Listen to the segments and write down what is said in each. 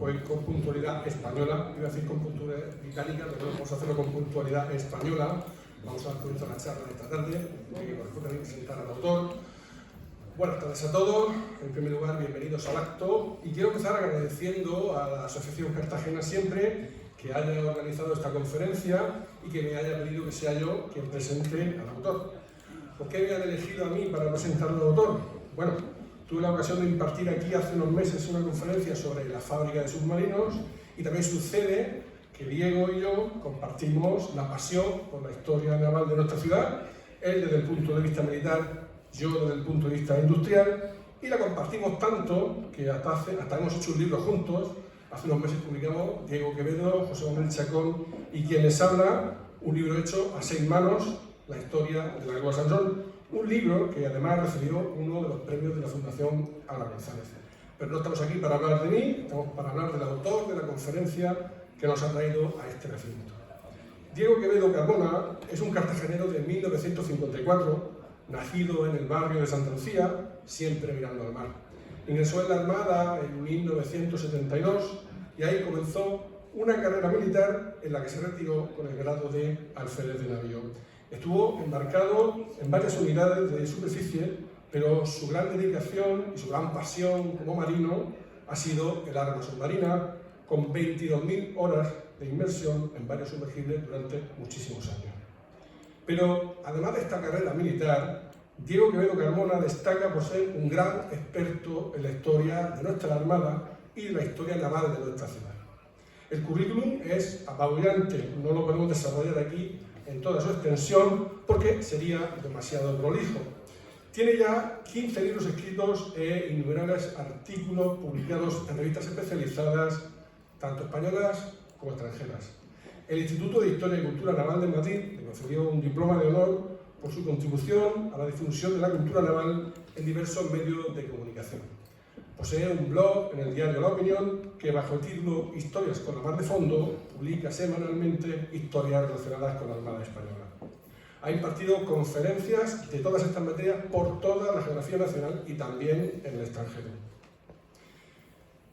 hoy con puntualidad española, iba a decir con puntualidad británica, pero vamos a hacerlo con puntualidad española. Vamos a dar comienzo a la charla de esta tarde, que corresponde a mí presentar al autor. Buenas tardes a todos, en primer lugar bienvenidos al acto y quiero empezar agradeciendo a la Asociación Cartagena Siempre que haya organizado esta conferencia y que me haya pedido que sea yo quien presente al autor. ¿Por qué me han elegido a mí para presentar al autor? Bueno, tuve la ocasión de impartir aquí hace unos meses una conferencia sobre la fábrica de submarinos y también sucede que Diego y yo compartimos la pasión por la historia naval de nuestra ciudad, él desde el punto de vista militar, yo desde el punto de vista industrial, y la compartimos tanto que hasta hemos hecho un libro juntos. Hace unos meses publicamos Diego Quevedo, José Manuel Chacón y quien les habla, un libro hecho a 6 manos, la historia de la Grúa San John, un libro que además recibió uno de los premios de la Fundación Álvaro González. Pero no estamos aquí para hablar de mí, estamos para hablar del autor de la conferencia que nos ha traído a este recinto. Diego Quevedo Carmona es un cartagenero de 1954, nacido en el barrio de Santa Lucía, siempre mirando al mar. Ingresó en la Armada en 1972 y ahí comenzó una carrera militar en la que se retiró con el grado de alférez de navío. Estuvo embarcado en varias unidades de superficie, pero su gran dedicación y su gran pasión como marino ha sido el arma submarina, con 22.000 horas de inmersión en varios sumergibles durante muchísimos años. Pero además de esta carrera militar, Diego Quevedo Carmona destaca por ser un gran experto en la historia de nuestra Armada y de la historia naval de nuestra ciudad. El currículum es apabullante, no lo podemos desarrollar aquí en toda su extensión porque sería demasiado prolijo. Tiene ya 15 libros escritos e innumerables artículos publicados en revistas especializadas, tanto españolas como extranjeras. El Instituto de Historia y Cultura Naval de Madrid le concedió un diploma de honor por su contribución a la difusión de la cultura naval en diversos medios de comunicación. Posee un blog en el diario La Opinión que, bajo el título Historias con la mar de fondo, publica semanalmente historias relacionadas con la Armada Española. Ha impartido conferencias de todas estas materias por toda la geografía nacional y también en el extranjero.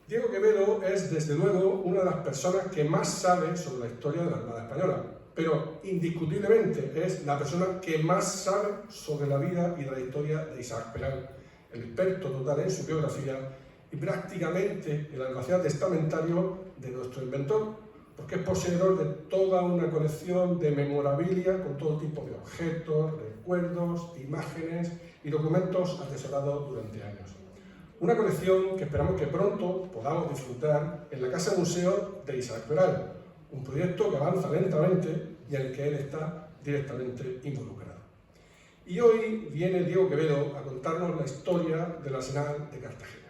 Diego Quevedo es, desde luego, una de las personas que más sabe sobre la historia de la Armada Española, pero indiscutiblemente es la persona que más sabe sobre la vida y la historia de Isaac Peral, el experto total en su biografía y prácticamente el albacea testamentario de nuestro inventor, porque es poseedor de toda una colección de memorabilia con todo tipo de objetos, recuerdos, imágenes y documentos atesorados durante años. Una colección que esperamos que pronto podamos disfrutar en la Casa Museo de Isaac Peral, un proyecto que avanza lentamente y en el que él está directamente involucrado. Y hoy viene Diego Quevedo a contarnos la historia del Arsenal de Cartagena,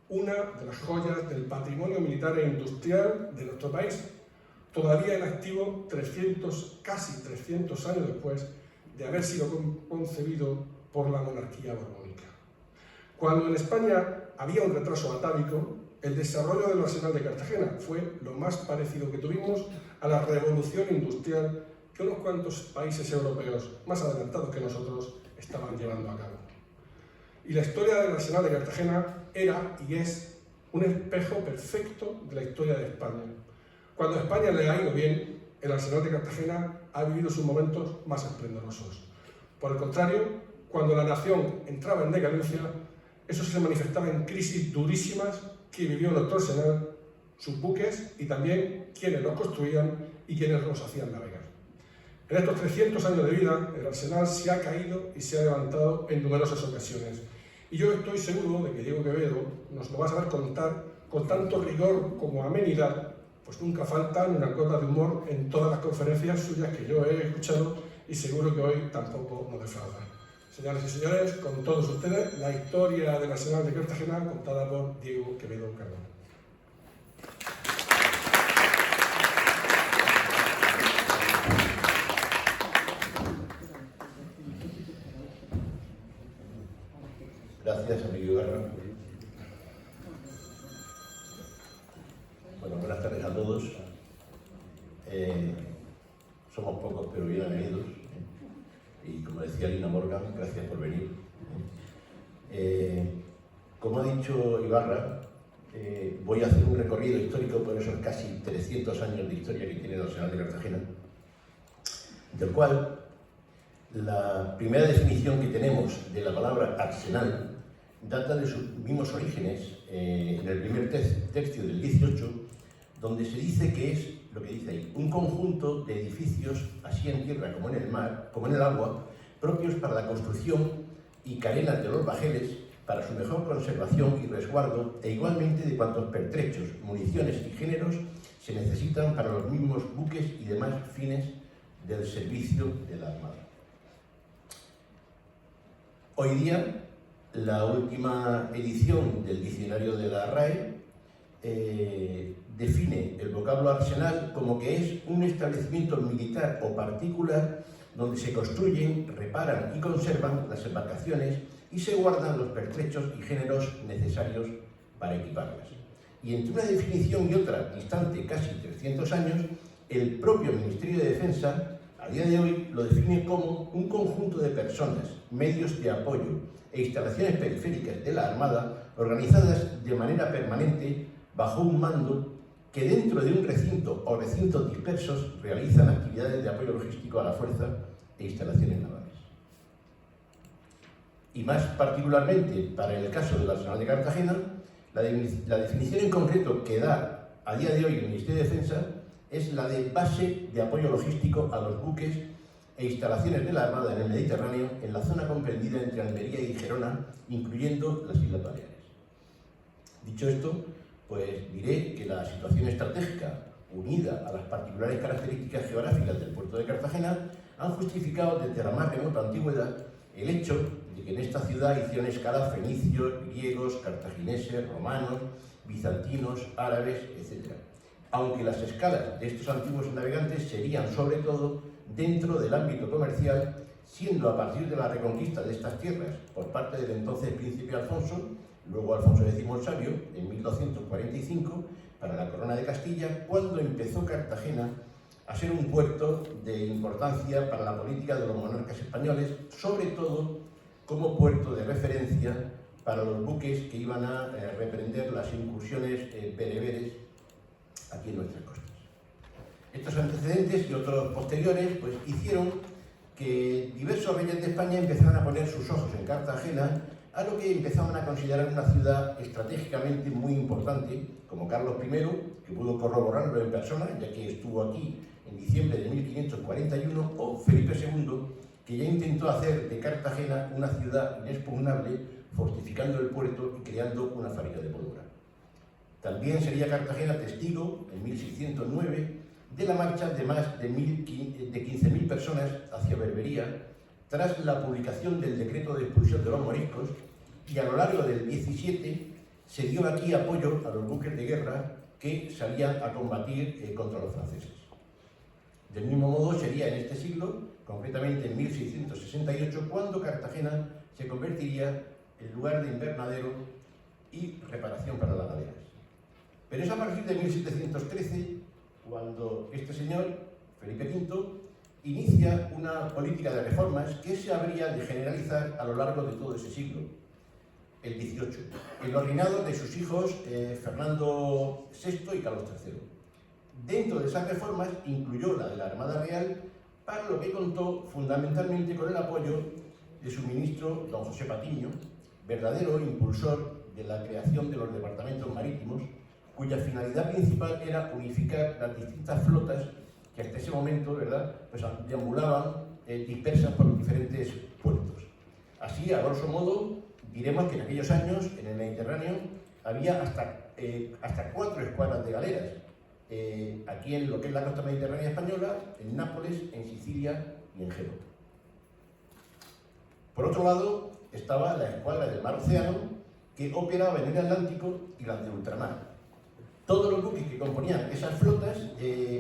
una de las joyas del patrimonio militar e industrial de nuestro país, todavía en activo casi 300 años después de haber sido concebido por la monarquía borbónica. Cuando en España había un retraso atávico, el desarrollo del Arsenal de Cartagena fue lo más parecido que tuvimos a la revolución industrial que unos cuantos países europeos más adelantados que nosotros estaban llevando a cabo. Y la historia del Arsenal de Cartagena era y es un espejo perfecto de la historia de España. Cuando a España le ha ido bien, el Arsenal de Cartagena ha vivido sus momentos más esplendorosos. Por el contrario, cuando la nación entraba en decadencia, eso se manifestaba en crisis durísimas que vivió nuestro Arsenal, sus buques y también quienes los construían y quienes los hacían navegar. En estos 300 años de vida, el Arsenal se ha caído y se ha levantado en numerosas ocasiones. Y yo estoy seguro de que Diego Quevedo nos lo va a saber contar con tanto rigor como amenidad, pues nunca faltan unas gotas de humor en todas las conferencias suyas que yo he escuchado y seguro que hoy tampoco nos defraudan. Señoras y señores, con todos ustedes, la historia del Arsenal de Cartagena contada por Diego Quevedo Carmona. Gracias, amigo Ibarra. Bueno, buenas tardes a todos. Somos pocos, pero bien avenidos. Y como decía Lina Morgan, gracias por venir. Como ha dicho Ibarra, voy a hacer un recorrido histórico por esos casi 300 años de historia que tiene el Arsenal de Cartagena, del cual la primera definición que tenemos de la palabra arsenal data de sus mismos orígenes en el primer tercio del 18, donde se dice que es, lo que dice ahí, un conjunto de edificios, así en tierra como en el mar, como en el agua, propios para la construcción y carenas de los bajeles, para su mejor conservación y resguardo, e igualmente de cuantos pertrechos, municiones y géneros se necesitan para los mismos buques y demás fines del servicio de la Armada. Hoy día, la última edición del diccionario de la RAE define el vocablo arsenal como que es un establecimiento militar o particular donde se construyen, reparan y conservan las embarcaciones y se guardan los pertrechos y géneros necesarios para equiparlas. Y entre una definición y otra, distante casi 300 años, el propio Ministerio de Defensa, a día de hoy, lo define como un conjunto de personas, medios de apoyo e instalaciones periféricas de la Armada organizadas de manera permanente bajo un mando que dentro de un recinto o recintos dispersos realizan actividades de apoyo logístico a la fuerza e instalaciones navales. Y más particularmente para el caso del Arsenal de Cartagena, la definición en concreto que da a día de hoy el Ministerio de Defensa es la de base de apoyo logístico a los buques e instalaciones de la Armada en el Mediterráneo en la zona comprendida entre Almería y Gerona, incluyendo las Islas Baleares. Dicho esto, pues diré que la situación estratégica, unida a las particulares características geográficas del puerto de Cartagena, han justificado desde la más remota antigüedad el hecho de que en esta ciudad hicieron escala fenicios, griegos, cartagineses, romanos, bizantinos, árabes, etc. Aunque las escalas de estos antiguos navegantes serían sobre todo dentro del ámbito comercial, siendo a partir de la reconquista de estas tierras por parte del entonces príncipe Alfonso, luego Alfonso X el Sabio, en 1245, para la Corona de Castilla, cuando empezó Cartagena a ser un puerto de importancia para la política de los monarcas españoles, sobre todo como puerto de referencia para los buques que iban a reprender las incursiones bereberes aquí en nuestras costas. Estos antecedentes y otros posteriores pues, hicieron que diversos reyes de España empezaran a poner sus ojos en Cartagena, a lo que empezaban a considerar una ciudad estratégicamente muy importante, como Carlos I, que pudo corroborarlo en persona, ya que estuvo aquí en diciembre de 1541, o Felipe II, que ya intentó hacer de Cartagena una ciudad inexpugnable, fortificando el puerto y creando una fábrica de pólvora. También sería Cartagena testigo, en 1609, de la marcha de más de 15.000 personas hacia Berbería, tras la publicación del decreto de expulsión de los moriscos, y a lo largo del 17 se dio aquí apoyo a los buques de guerra que salían a combatir contra los franceses. Del mismo modo sería en este siglo, concretamente en 1668, cuando Cartagena se convertiría en lugar de invernadero y reparación para las galeras. Pero es a partir de 1713 cuando este señor, Felipe V, inicia una política de reformas que se habría de generalizar a lo largo de todo ese siglo, el XVIII, en los reinados de sus hijos Fernando VI y Carlos III. Dentro de esas reformas incluyó la de la Armada Real, para lo que contó fundamentalmente con el apoyo de su ministro, don José Patiño, verdadero impulsor de la creación de los departamentos marítimos, cuya finalidad principal era unificar las distintas flotas que hasta ese momento, ¿verdad?, pues deambulaban dispersas por los diferentes puertos. Así, a grosso modo, diremos que en aquellos años, en el Mediterráneo, había hasta 4 escuadras de galeras, aquí en lo que es la costa mediterránea española, en Nápoles, en Sicilia y en Génova. Por otro lado, estaba la escuadra del Mar Océano, que operaba en el Atlántico y las de ultramar. Todos los buques que componían esas flotas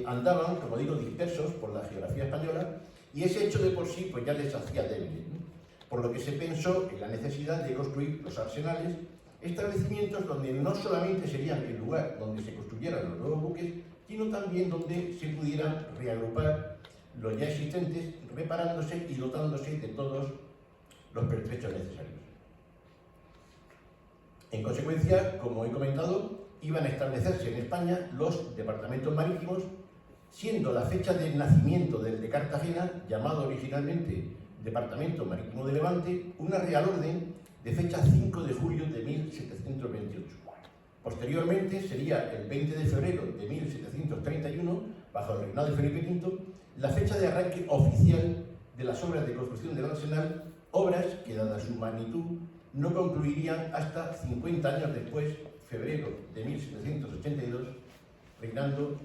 andaban, como digo, dispersos por la geografía española, y ese hecho de por sí pues, ya les hacía débiles, ¿no? Por lo que se pensó en la necesidad de construir los arsenales, establecimientos donde no solamente serían el lugar donde se construyeran los nuevos buques, sino también donde se pudieran reagrupar los ya existentes, reparándose y dotándose de todos los pertrechos necesarios. En consecuencia, como he comentado, iban a establecerse en España los departamentos marítimos, siendo la fecha de nacimiento del de Cartagena, llamado originalmente Departamento Marítimo de Levante, una Real Orden de fecha 5 de julio de 1728. Posteriormente sería el 20 de febrero de 1731, bajo el reinado de Felipe V, la fecha de arranque oficial de las obras de construcción del arsenal, obras que, dada su magnitud, no concluirían hasta 50 años después, febrero de 1782, reinando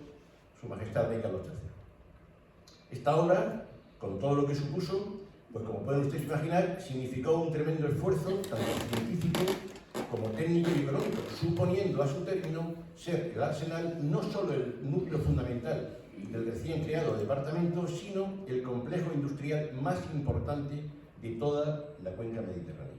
Su Majestad Rey Carlos III. Esta obra, con todo lo que supuso, pues como pueden ustedes imaginar, significó un tremendo esfuerzo, tanto científico como técnico y económico, suponiendo a su término ser el arsenal no solo el núcleo fundamental del recién creado departamento, sino el complejo industrial más importante de toda la cuenca mediterránea.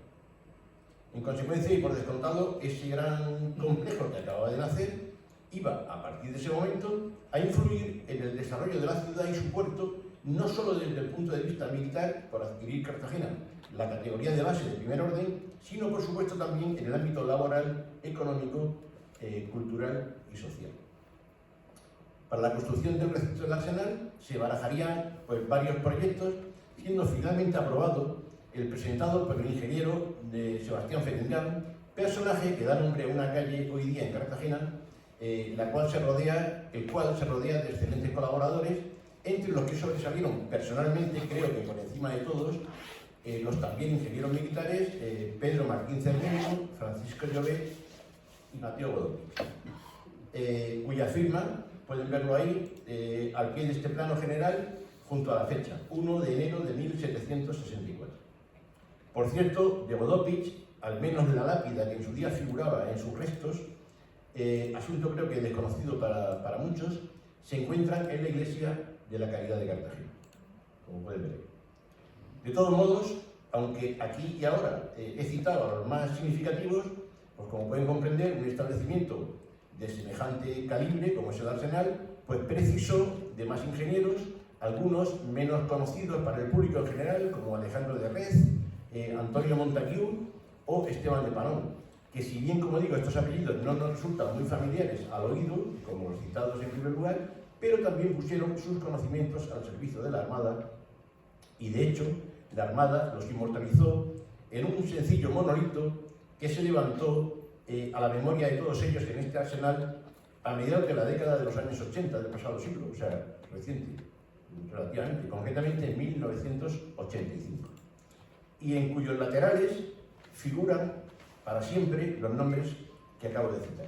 En consecuencia, y por descontado, ese gran complejo que acababa de nacer iba, a partir de ese momento, a influir en el desarrollo de la ciudad y su puerto, no solo desde el punto de vista militar, por adquirir Cartagena la categoría de base de primer orden, sino, por supuesto, también en el ámbito laboral, económico, cultural y social. Para la construcción del recinto del arsenal se barajarían pues, varios proyectos, siendo finalmente aprobado el presentado por el ingeniero de Sebastián Ferengán, personaje que da nombre a una calle hoy día en Cartagena, el cual se rodea de excelentes colaboradores, entre los que sobresalieron personalmente, creo que por encima de todos, los también ingenieros militares Pedro Martín Cermeño, Francisco Llobet y Mateo Godoy, cuya firma, pueden verlo ahí, al pie de este plano general, junto a la fecha, 1 de enero de 1764. Por cierto, de Vodopich, al menos la lápida que en su día figuraba en sus restos, asunto creo que desconocido para muchos, se encuentran en la iglesia de la Caridad de Cartagena, como pueden ver. De todos modos, aunque aquí y ahora he citado a los más significativos, pues como pueden comprender, un establecimiento de semejante calibre, como es el Arsenal, pues precisó de más ingenieros, algunos menos conocidos para el público en general, como Alejandro de Rez, Antonio Montagu o Esteban de Panón, que si bien, como digo, estos apellidos no nos resultan muy familiares al oído, como los citados en primer lugar, pero también pusieron sus conocimientos al servicio de la Armada y, de hecho, la Armada los inmortalizó en un sencillo monolito que se levantó a la memoria de todos ellos en este arsenal a mediados de la década de los años 80 del pasado siglo, o sea, reciente, relativamente, concretamente en 1985, y en cuyos laterales figuran para siempre los nombres que acabo de citar.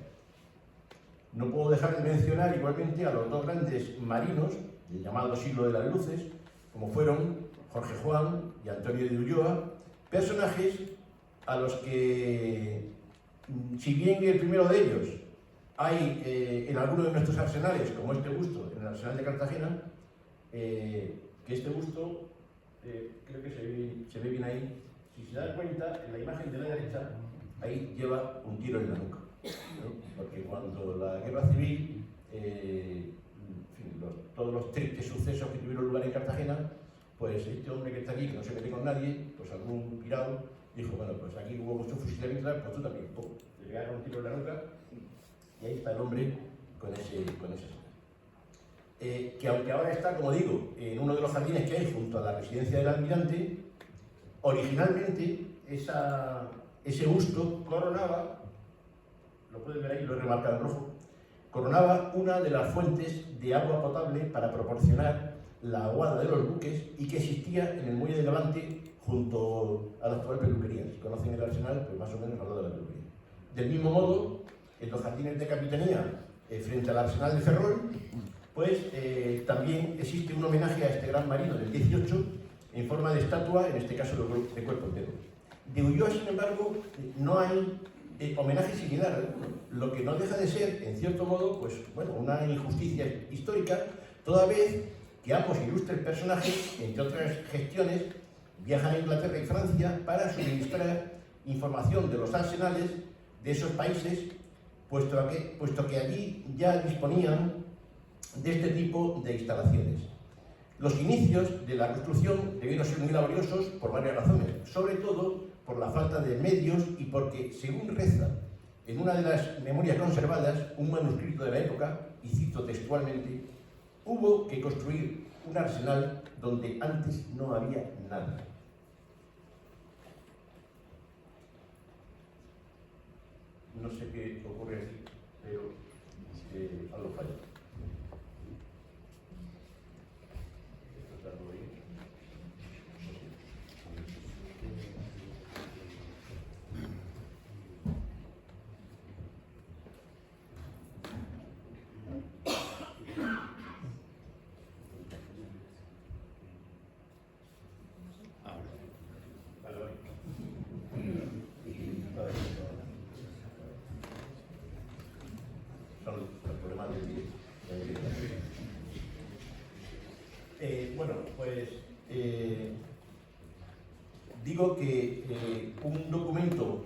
No puedo dejar de mencionar igualmente a los dos grandes marinos del llamado siglo de las luces, como fueron Jorge Juan y Antonio de Ulloa, personajes a los que, si bien el primero de ellos hay en alguno de nuestros arsenales, como este busto en el Arsenal de Cartagena, que este busto, creo que se ve bien ahí, si se dan cuenta, en la imagen de la derecha, ahí lleva un tiro en la nuca, ¿no? Porque cuando la guerra civil, en fin, todos los tristes sucesos que tuvieron lugar en Cartagena, pues este hombre que está aquí, que no se mete con nadie, pues algún pirado, dijo, bueno, pues aquí hubo mucho fusilamiento, pues tú también, ¡pum! Le pegaron un tiro en la nuca, y ahí está el hombre con ese que aunque ahora está, como digo, en uno de los jardines que hay junto a la residencia del almirante, originalmente ese busto coronaba, lo pueden ver ahí, lo he remarcado en rojo, coronaba una de las fuentes de agua potable para proporcionar la aguada de los buques y que existía en el muelle de Levante junto a la actual peluquería. Si conocen el Arsenal, pues más o menos al lado de la peluquería. Del mismo modo, en los jardines de capitanía, frente al Arsenal de Ferrol, pues también existe un homenaje a este gran marino del 18 en forma de estatua, en este caso de cuerpo entero. De Ulloa, sin embargo, no hay homenaje similar, lo que no deja de ser, en cierto modo, pues, bueno, una injusticia histórica, toda vez que ambos ilustres personajes, entre otras gestiones, viajan a Inglaterra y Francia para suministrar información de los arsenales de esos países, puesto que allí ya disponían de este tipo de instalaciones. Los inicios de la construcción debieron ser muy laboriosos por varias razones, sobre todo por la falta de medios y porque, según reza en una de las memorias conservadas, un manuscrito de la época, y cito textualmente: hubo que construir un arsenal donde antes no había nada. No sé qué ocurre aquí, pero algo falla. Esto está todo bien. Son los problemas del directo. Bueno, pues digo que un documento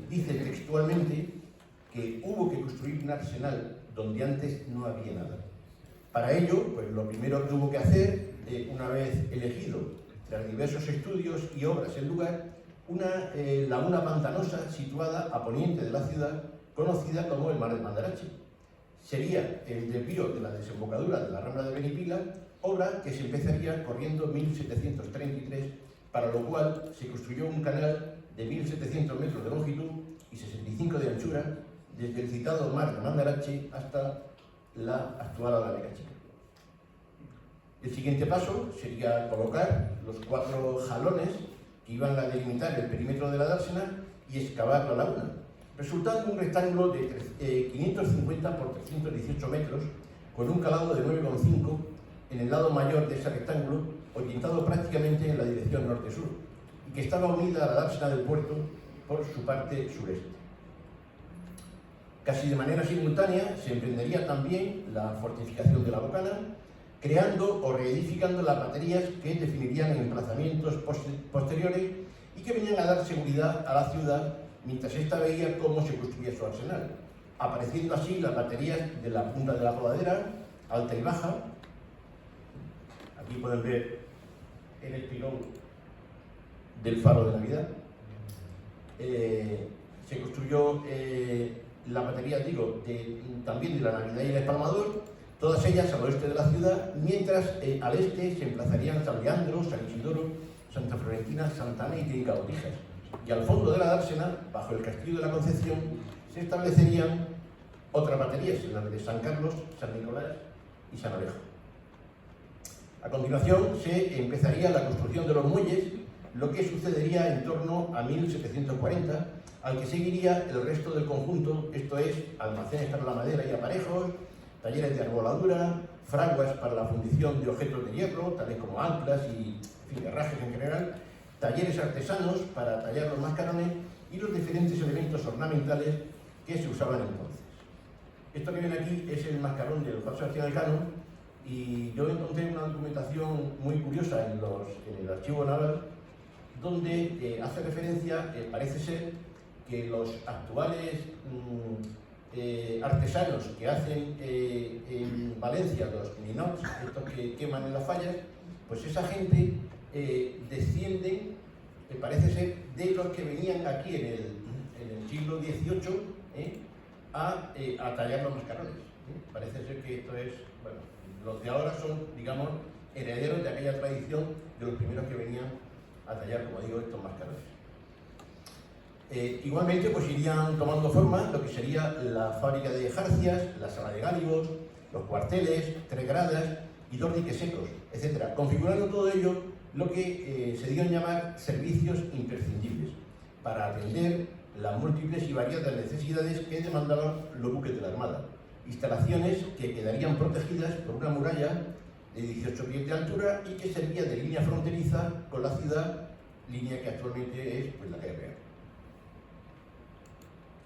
dice textualmente que hubo que construir un arsenal donde antes no había nada. Para ello, pues lo primero que hubo que hacer, una vez elegido tras diversos estudios y obras el lugar, una laguna pantanosa situada a poniente de la ciudad, conocida como el Mar de Mandarache. Sería el desvío de la desembocadura de la Rambla de Benipila, obra que se empezaría corriendo en 1733, para lo cual se construyó un canal de 1700 metros de longitud y 65 de anchura, desde el citado Mar de Mandarache hasta la actual Alameda Chica. El siguiente paso sería colocar los 4 jalones que iban a delimitar el perímetro de la dársena y excavar la laguna, resultando un rectángulo de 550 por 318 metros, con un calado de 9,5 en el lado mayor de ese rectángulo, orientado prácticamente en la dirección norte-sur, y que estaba unida a la dársena del puerto por su parte sureste. Casi de manera simultánea se emprendería también la fortificación de la bocana, creando o reedificando las baterías que definirían emplazamientos posteriores y que venían a dar seguridad a la ciudad mientras ésta veía cómo se construía su arsenal, apareciendo así las baterías de la punta de la rodadera, alta y baja. Aquí pueden ver el espigón del faro de Navidad. Se construyó la batería, digo, también de la Navidad y el Espalmador, todas ellas al oeste de la ciudad, mientras al este se emplazarían San Leandro, San Isidoro, Santa Florentina, Santa Ana y Trincaotijas. Y al fondo de la dársena, bajo el castillo de la Concepción, se establecerían otras baterías, en las de San Carlos, San Nicolás y San Alejo. A continuación se empezaría la construcción de los muelles, lo que sucedería en torno a 1740, al que seguiría el resto del conjunto, esto es, almacenes para la madera y aparejos, talleres de arboladura, fraguas para la fundición de objetos de hierro, tales como anclas y herrajes en general, talleres artesanos para tallar los mascarones y los diferentes elementos ornamentales que se usaban entonces. Esto que ven aquí es el mascarón del Juan Sebastián Elcano, y yo encontré una documentación muy curiosa en el archivo naval, donde hace referencia, parece ser, que los actuales artesanos que hacen en Valencia los ninots, estos que queman en las fallas, pues esa gente descienden, parece ser, de los que venían aquí en el siglo XVIII a tallar los mascarones. Parece ser que esto es, bueno, los de ahora son, digamos, herederos de aquella tradición de los primeros que venían a tallar, como digo, estos mascarones. Igualmente, pues irían tomando forma lo que sería la fábrica de jarcias, la sala de gálibos, los cuarteles, 3 gradas y 2 diques secos, etc., configurando todo ello lo que se dio en llamar servicios imprescindibles para atender las múltiples y variadas necesidades que demandaban los buques de la Armada. Instalaciones que quedarían protegidas por una muralla de 18 pies de altura y que servía de línea fronteriza con la ciudad, línea que actualmente es, pues, la calle Real.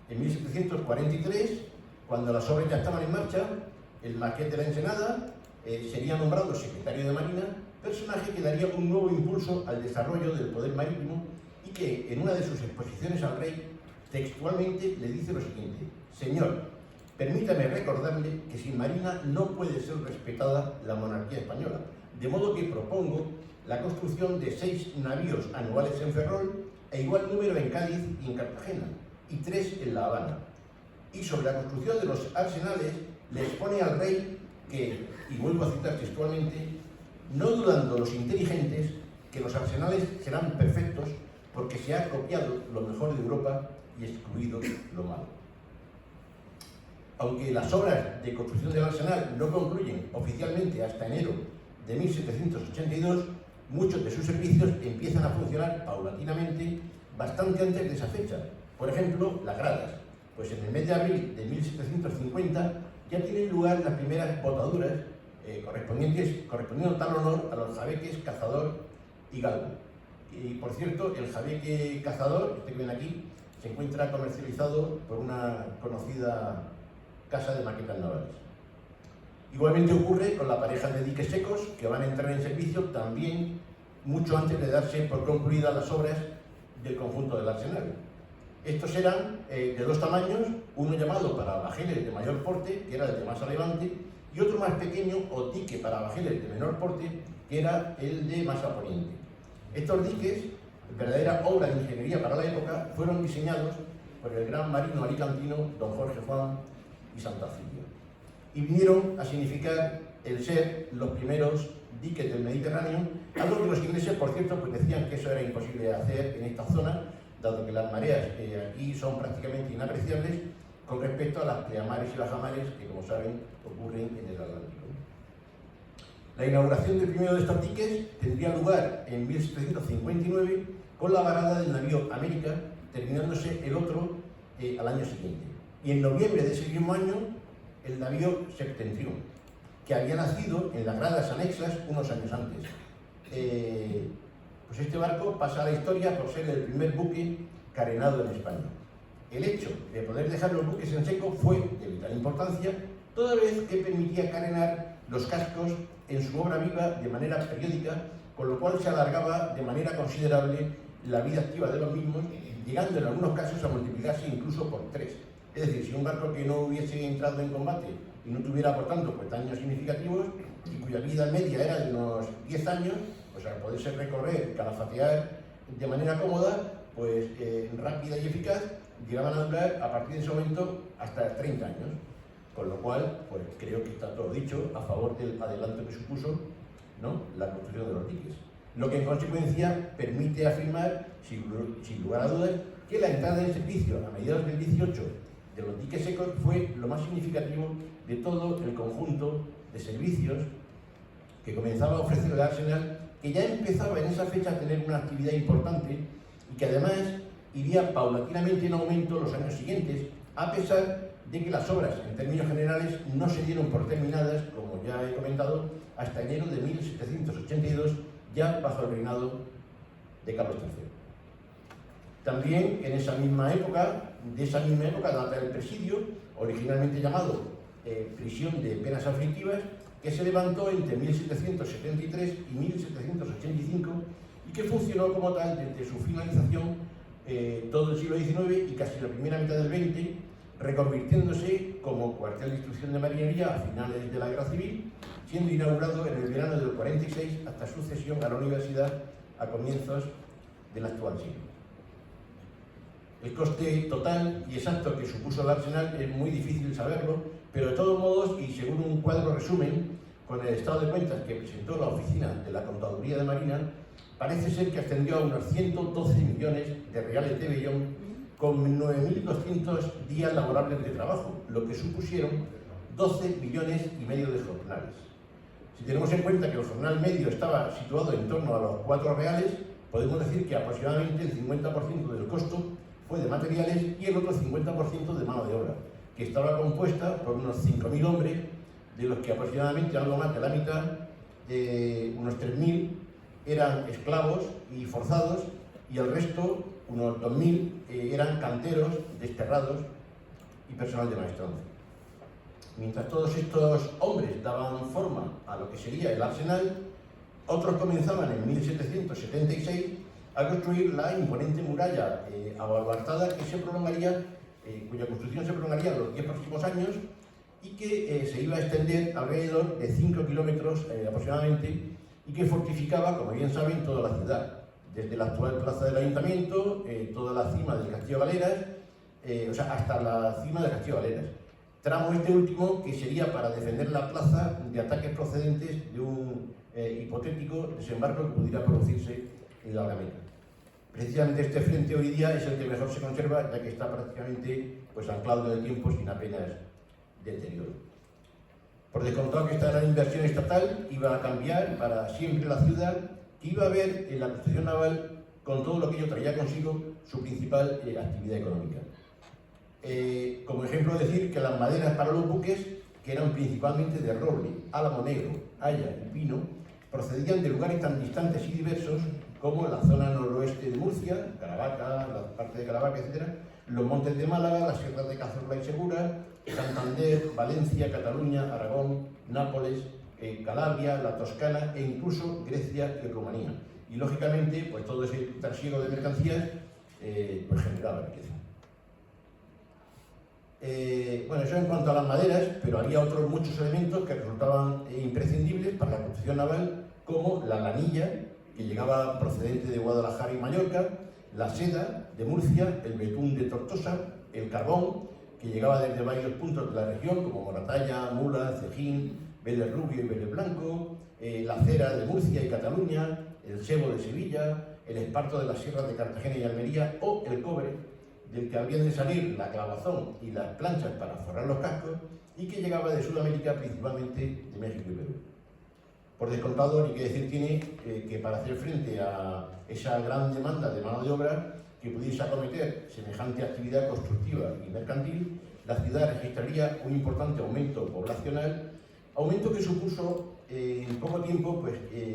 En 1743, cuando las obras ya estaban en marcha, el Marqués de la Ensenada sería nombrado secretario de Marina, personaje que daría un nuevo impulso al desarrollo del poder marítimo y que en una de sus exposiciones al rey textualmente le dice lo siguiente: Señor, permítame recordarle que sin Marina no puede ser respetada la monarquía española, de modo que propongo la construcción de 6 navíos anuales en Ferrol e igual número en Cádiz y en Cartagena, y 3 en La Habana. y sobre la construcción de los arsenales le expone al rey que, y vuelvo a citar textualmente, no dudando los inteligentes que los arsenales serán perfectos porque se ha copiado lo mejor de Europa y excluido lo malo. Aunque las obras de construcción del arsenal no concluyen oficialmente hasta enero de 1782, muchos de sus servicios empiezan a funcionar paulatinamente bastante antes de esa fecha. Por ejemplo, las gradas, pues en el mes de abril de 1750 ya tienen lugar las primeras botaduras correspondiendo tal honor a los jabeques Cazador y Galgo. Y por cierto, el jabeque Cazador, este que ven aquí, se encuentra comercializado por una conocida casa de maquetas navales. Igualmente ocurre con la pareja de diques secos que van a entrar en servicio también mucho antes de darse por concluidas las obras del conjunto del arsenal. Estos eran de dos tamaños, uno llamado para bajeles de mayor porte, que era el de más a levante, y otro más pequeño o dique para bajeles de menor porte, que era el de más a poniente. Estos diques, verdadera obra de ingeniería para la época, fueron diseñados por el gran marino alicantino don Jorge Juan y Santa Cilia, y vinieron a significar el ser los primeros diques del Mediterráneo, algo que los ingleses, por cierto, pues decían que eso era imposible de hacer en esta zona, dado que las mareas aquí son prácticamente inapreciables con respecto a las pleamares y bajamares que, como saben, ocurren en el Atlántico. La inauguración del primero de estos diques tendría lugar en 1759 con la varada del navío América, terminándose el otro al año siguiente. Y en noviembre de ese mismo año, el navío Septentrión, que había nacido en las gradas anexas unos años antes. Pues este barco pasa a la historia por ser el primer buque carenado en España. El hecho de poder dejar los buques en seco fue de vital importancia, toda vez que permitía carenar los cascos en su obra viva de manera periódica, con lo cual se alargaba de manera considerable la vida activa de los mismos, llegando en algunos casos a multiplicarse incluso por 3. Es decir, si un barco que no hubiese entrado en combate y no tuviera, por tanto, pues, daños significativos y cuya vida media era de unos 10 años, pues al poderse recorrer, calafatear de manera cómoda, pues rápida y eficaz, llegaban a durar a partir de ese momento hasta 30 años. Con lo cual, pues creo que está todo dicho a favor del adelanto que supuso, ¿no?, la construcción de los diques. Lo que en consecuencia permite afirmar, sin lugar a dudas, que la entrada en servicio a mediados del 18 de los diques secos fue lo más significativo de todo el conjunto de servicios que comenzaba a ofrecer el arsenal, que ya empezaba en esa fecha a tener una actividad importante y que además iría paulatinamente en aumento los años siguientes, a pesar de que las obras, en términos generales, no se dieron por terminadas, como ya he comentado, hasta enero de 1782, ya bajo el reinado de Carlos III. También en esa misma época, data el presidio, originalmente llamado prisión de penas aflictivas, que se levantó entre 1773 y 1785 y que funcionó como tal desde su finalización todo el siglo XIX y casi la primera mitad del XX, reconvirtiéndose como cuartel de instrucción de marinería a finales de la Guerra Civil, siendo inaugurado en el verano del 46 hasta su cesión a la universidad a comienzos del actual siglo. El coste total y exacto que supuso el arsenal es muy difícil saberlo, pero de todos modos, y según un cuadro resumen, con el estado de cuentas que presentó la Oficina de la Contaduría de Marina, parece ser que ascendió a unos 112 millones de reales de vellón, con 9.200 días laborables de trabajo, lo que supusieron 12 millones y medio de jornales. Si tenemos en cuenta que el jornal medio estaba situado en torno a los 4 reales, podemos decir que aproximadamente el 50% del costo fue de materiales y el otro 50% de mano de obra, que estaba compuesta por unos 5.000 hombres, de los que aproximadamente algo más de la mitad, unos 3.000, eran esclavos y forzados, y el resto, unos 2.000, eran canteros, desterrados y personal de maestranza. Mientras todos estos hombres daban forma a lo que sería el arsenal, otros comenzaban en 1776 a construir la imponente muralla abaluartada que se prolongaría, cuya construcción se prolongaría los 10 próximos años y que se iba a extender alrededor de 5 kilómetros aproximadamente y que fortificaba, como bien saben, toda la ciudad, desde la actual plaza del Ayuntamiento, toda la cima del Castillo Galeras hasta la cima de Castillo Galeras. Tramo este último que sería para defender la plaza de ataques procedentes de un hipotético desembarco que pudiera producirse en la Alameda. Precisamente este frente hoy día es el que mejor se conserva, ya que está prácticamente anclado en el tiempo sin apenas deterioro. Por descontado que esta gran inversión estatal iba a cambiar para siempre la ciudad, que iba a ver en la construcción naval, con todo lo que ello traía consigo, su principal actividad económica. Como ejemplo, decir que las maderas para los buques, que eran principalmente de roble, álamo negro, haya y pino, procedían de lugares tan distantes y diversos como la zona noroeste de Murcia, Caravaca, la parte de Caravaca, etc., los montes de Málaga, las sierras de Cazorla y Segura, Santander, Valencia, Cataluña, Aragón, Nápoles, Calabria, la Toscana e incluso Grecia y Rumanía. Y lógicamente, pues todo ese trasiego de mercancías generaba riqueza. Bueno, eso en cuanto a las maderas, pero había otros muchos elementos que resultaban imprescindibles para la construcción naval, como la lanilla, que llegaba procedente de Guadalajara y Mallorca, la seda de Murcia, el betún de Tortosa, el carbón, que llegaba desde varios puntos de la región, como Moratalla, Mula, Cejín, Vélez Rubio y Vélez Blanco, la cera de Murcia y Cataluña, el sebo de Sevilla, el esparto de las sierras de Cartagena y Almería, o el cobre, del que habían de salir la clavazón y las planchas para forrar los cascos, y que llegaba de Sudamérica, principalmente de México y Perú. Por descontado, hay que decir tiene que para hacer frente a esa gran demanda de mano de obra que pudiese acometer semejante actividad constructiva y mercantil, la ciudad registraría un importante aumento poblacional, aumento que supuso en poco tiempo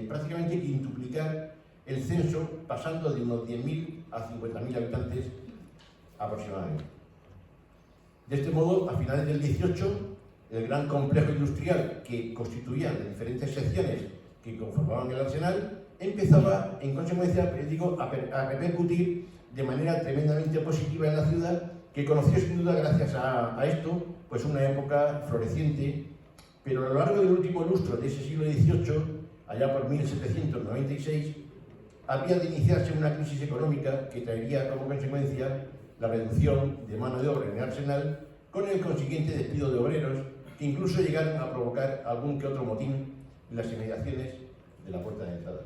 prácticamente quintuplicar el censo, pasando de unos 10.000 a 50.000 habitantes aproximadamente. De este modo, a finales del 18, el gran complejo industrial que constituían las diferentes secciones que conformaban el arsenal empezaba, en consecuencia, a repercutir de manera tremendamente positiva en la ciudad, que conoció sin duda, gracias a esto, una época floreciente, pero a lo largo del último lustro de ese siglo XVIII, allá por 1796, había de iniciarse una crisis económica que traería como consecuencia la reducción de mano de obra en el arsenal, con el consiguiente despido de obreros, que incluso llegaron a provocar algún que otro motín en las inmediaciones de la puerta de entrada.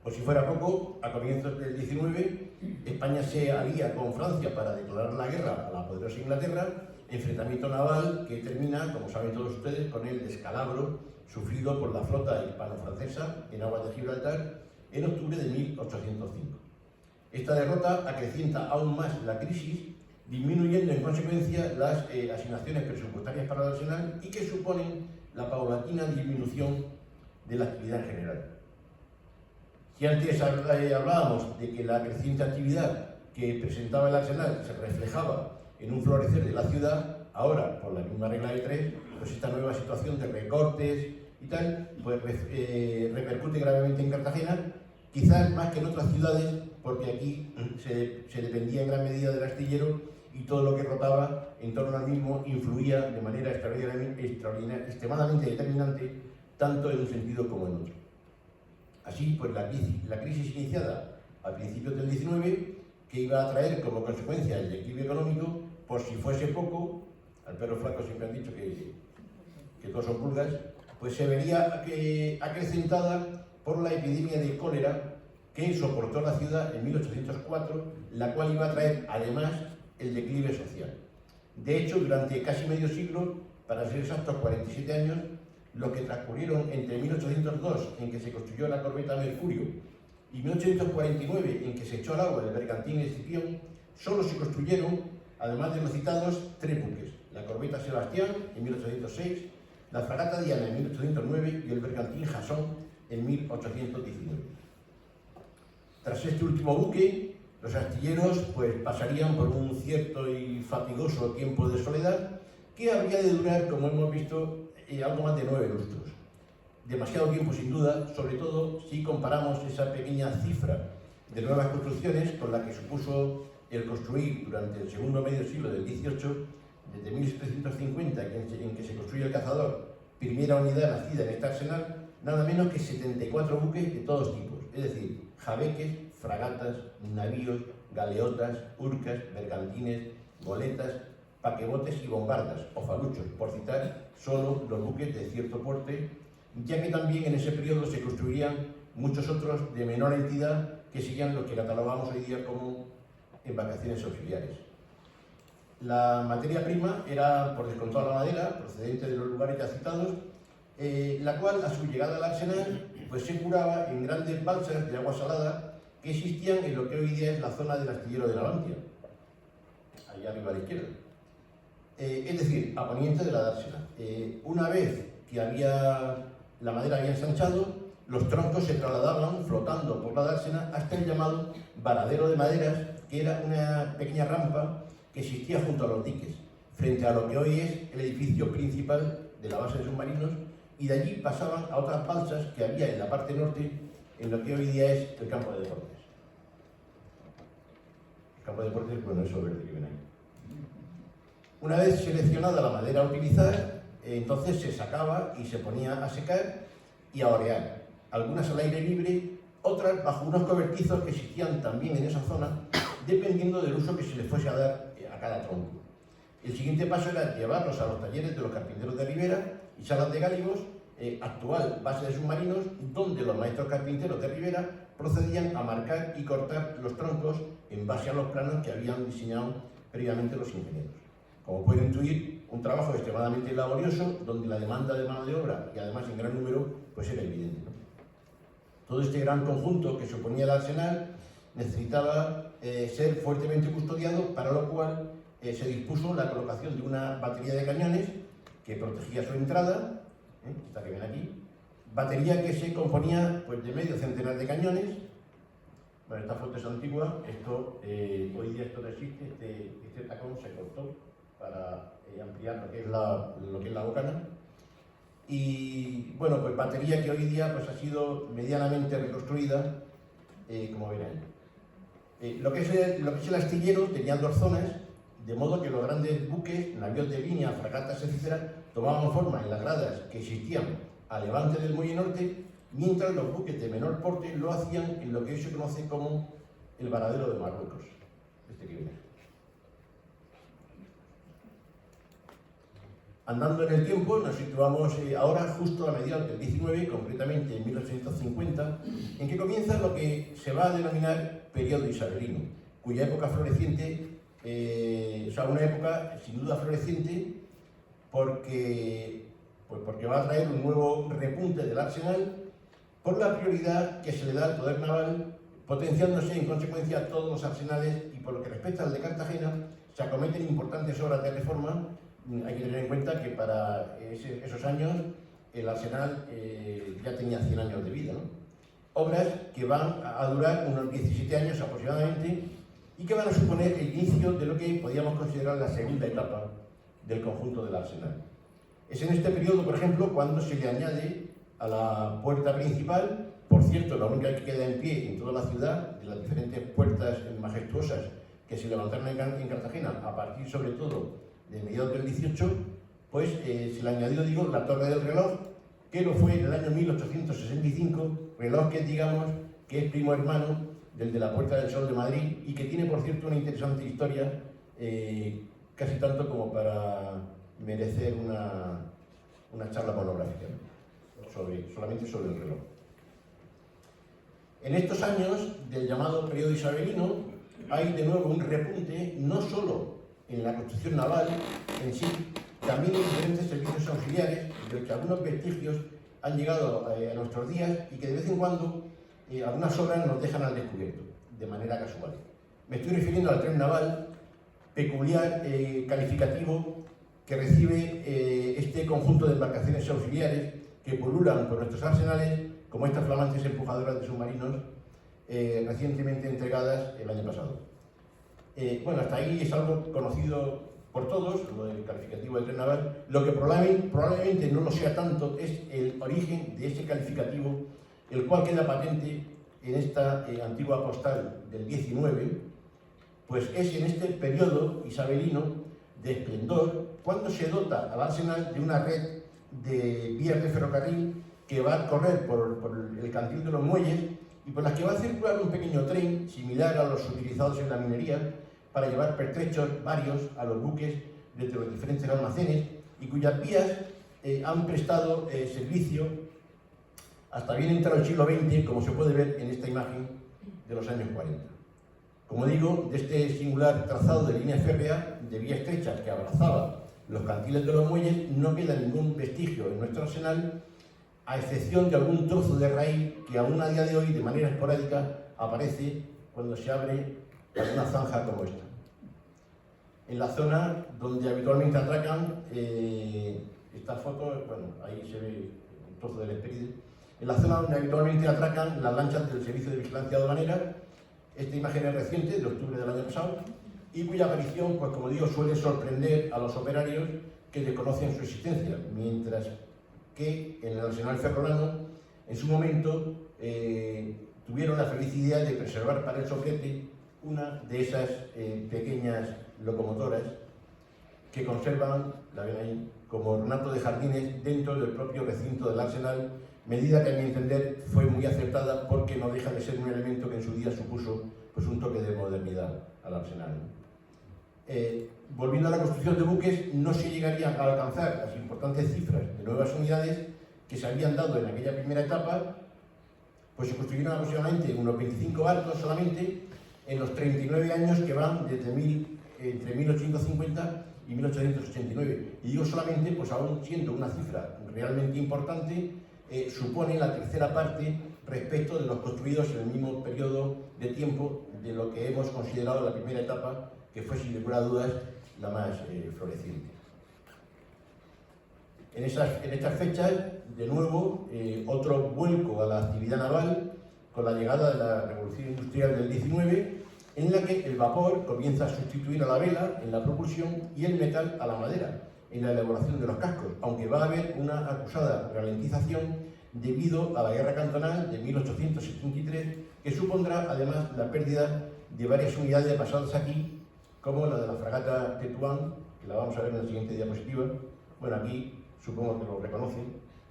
Por si fuera poco, a comienzos del 19, España se alía con Francia para declarar la guerra a la poderosa Inglaterra, enfrentamiento naval que termina, como saben todos ustedes, con el descalabro sufrido por la flota hispano-francesa en aguas de Gibraltar en octubre de 1805. Esta derrota acrecienta aún más la crisis, disminuyendo en consecuencia las asignaciones presupuestarias para el arsenal y que suponen la paulatina disminución de la actividad en general. Si antes hablábamos de que la creciente actividad que presentaba el arsenal se reflejaba en un florecer de la ciudad, ahora, por la misma regla de tres, esta nueva situación de recortes y tal, repercute gravemente en Cartagena, quizás más que en otras ciudades, porque aquí se dependía en gran medida del astillero y todo lo que rotaba en torno al mismo influía de manera extremadamente determinante, tanto en un sentido como en otro. Así, la crisis iniciada a principios del 19, que iba a traer como consecuencia el declive económico, por si fuese poco, al perro flaco siempre han dicho que todos son pulgas, se vería acrecentada por la epidemia de cólera que soportó la ciudad en 1804, la cual iba a traer además el declive social. De hecho, durante casi medio siglo, para ser exactos 47 años, los que transcurrieron entre 1802, en que se construyó la corbeta Mercurio, y 1849, en que se echó al agua el bergantín Escipión, solo se construyeron, además de los citados, 3 buques: la corbeta Sebastián en 1806, la fragata Diana en 1809 y el bergantín Jasón en 1819. Tras este último buque, los astilleros pasarían por un cierto y fatigoso tiempo de soledad que habría de durar, como hemos visto, algo más de 9 lustros. Demasiado tiempo sin duda, sobre todo si comparamos esa pequeña cifra de nuevas construcciones con la que supuso el construir durante el segundo medio siglo del XVIII, desde 1750, en que se construye el Cazador, primera unidad nacida en este arsenal, nada menos que 74 buques de todos tipos, es decir, jabeques, fragatas, navíos, galeotas, urcas, bergantines, goletas, paquebotes y bombardas o faluchos, por citar solo los buques de cierto porte, ya que también en ese periodo se construirían muchos otros de menor entidad que serían los que catalogamos hoy día como embarcaciones auxiliares. La materia prima era, por descontado, la madera, procedente de los lugares ya citados, la cual, a su llegada al arsenal, pues se curaba en grandes balsas de agua salada que existían en lo que hoy día es la zona del astillero de Navantia, allá arriba a la izquierda. Es decir, a poniente de la dársena. Una vez que la madera había ensanchado, los troncos se trasladaban flotando por la dársena hasta el llamado varadero de maderas, que era una pequeña rampa que existía junto a los diques, frente a lo que hoy es el edificio principal de la base de submarinos, y de allí pasaban a otras balsas que había en la parte norte, en lo que hoy día es el campo de deportes. El campo de deportes, bueno, eso verde que ven ahí. Una vez seleccionada la madera a utilizar, entonces se sacaba y se ponía a secar y a orear. Algunas al aire libre, otras bajo unos cobertizos que existían también en esa zona, dependiendo del uso que se les fuese a dar a cada tronco. El siguiente paso era llevarlos a los talleres de los carpinteros de Ribera y Salas de Gáligos, actual base de submarinos, donde los maestros carpinteros de Ribera procedían a marcar y cortar los troncos en base a los planos que habían diseñado previamente los ingenieros. Como pueden intuir, un trabajo extremadamente laborioso, donde la demanda de mano de obra, y además en gran número, pues era evidente. Todo este gran conjunto que suponía el arsenal necesitaba ser fuertemente custodiado, para lo cual se dispuso la colocación de una batería de cañones que protegía su entrada, esta que ven aquí, batería que se componía pues, de medio centenar de cañones. Bueno, esta foto es antigua, hoy día esto no existe, este tacón se cortó para ampliar lo que es la bocana. Y bueno, pues batería que hoy día pues, ha sido medianamente reconstruida, como ven ahí. Lo que es el astillero tenía dos zonas, de modo que los grandes buques, navíos de línea, fragatas, etc., tomaban forma en las gradas que existían a levante del muelle norte, mientras los buques de menor porte lo hacían en lo que hoy se conoce como el varadero de Marruecos. Este que viene. Andando en el tiempo, nos situamos ahora justo a mediados del 19, concretamente en 1850, en que comienza lo que se va a denominar periodo isabelino, cuya época floreciente, una época sin duda floreciente, porque va a traer un nuevo repunte del arsenal por la prioridad que se le da al poder naval, potenciándose en consecuencia todos los arsenales, y por lo que respecta al de Cartagena, se acometen importantes obras de reforma. Hay que tener en cuenta que para esos años el arsenal ya tenía 100 años de vida, ¿no? Obras que van a durar unos 17 años aproximadamente y que van a suponer el inicio de lo que podríamos considerar la segunda etapa del conjunto del arsenal. Es en este periodo, por ejemplo, cuando se le añade a la puerta principal, por cierto, la única que queda en pie en toda la ciudad, de las diferentes puertas majestuosas que se levantaron en Cartagena, a partir sobre todo de mediados del 18, pues se le añadió, la torre del reloj, que lo fue en el año 1865, reloj que digamos que es primo hermano del de la Puerta del Sol de Madrid, y que tiene, por cierto, una interesante historia, casi tanto como para merecer una charla monográfica, solamente sobre el reloj. En estos años del llamado periodo isabelino hay de nuevo un repunte, no solo en la construcción naval en sí, también en diferentes servicios auxiliares, de los que algunos vestigios han llegado a nuestros días y que de vez en cuando algunas obras nos dejan al descubierto, de manera casual. Me estoy refiriendo al tren naval, peculiar calificativo que recibe este conjunto de embarcaciones auxiliares que pululan por nuestros arsenales, como estas flamantes empujadoras de submarinos recientemente entregadas el año pasado. Bueno, hasta ahí es algo conocido por todos, lo del calificativo del tren naval. Lo que probablemente no lo sea tanto es el origen de ese calificativo, el cual queda patente en esta antigua postal del 19, pues es en este periodo isabelino de esplendor cuando se dota al arsenal de una red de vías de ferrocarril que va a correr por el cantil de los muelles y por las que va a circular un pequeño tren similar a los utilizados en la minería para llevar pertrechos varios a los buques desde los diferentes almacenes y cuyas vías han prestado servicio hasta bien entrado el siglo XX, como se puede ver en esta imagen de los años 40. Como digo, de este singular trazado de línea férrea de vía estrecha que abrazaba los cantiles de los muelles no queda ningún vestigio en nuestro arsenal, a excepción de algún trozo de raíz que aún a día de hoy, de manera esporádica, aparece cuando se abre alguna zanja como esta. En la zona donde habitualmente atracan, esta foto, bueno, ahí se ve un trozo del Hesperides, en la zona donde habitualmente atracan las lanchas del Servicio de Vigilancia Aduanera. Esta imagen es reciente, de octubre del año pasado, y cuya aparición, pues como digo, suele sorprender a los operarios que desconocen su existencia, mientras que en el arsenal ferrolano, en su momento, tuvieron la feliz idea de preservar para el soplete una de esas pequeñas locomotoras que conservan, la ven ahí, como ornato de jardines dentro del propio recinto del arsenal, medida que a mi entender fue muy acertada porque no deja de ser un elemento que en su día supuso pues, un toque de modernidad al arsenal. Volviendo a la construcción de buques, no se llegaría a alcanzar las importantes cifras de nuevas unidades que se habían dado en aquella primera etapa, pues se construyeron aproximadamente unos 25 barcos solamente en los 39 años que van desde entre 1850 y 1889. Y digo solamente, pues aún siendo una cifra realmente importante, supone la tercera parte respecto de los construidos en el mismo periodo de tiempo de lo que hemos considerado la primera etapa, que fue sin lugar a dudas la más floreciente. En estas fechas, de nuevo, otro vuelco a la actividad naval con la llegada de la Revolución Industrial del 19, en la que el vapor comienza a sustituir a la vela en la propulsión y el metal a la madera en la elaboración de los cascos, aunque va a haber una acusada ralentización debido a la Guerra Cantonal de 1873, que supondrá además la pérdida de varias unidades basadas aquí, como la de la fragata Tetuán, que la vamos a ver en la siguiente diapositiva. Bueno, aquí supongo que lo reconocen,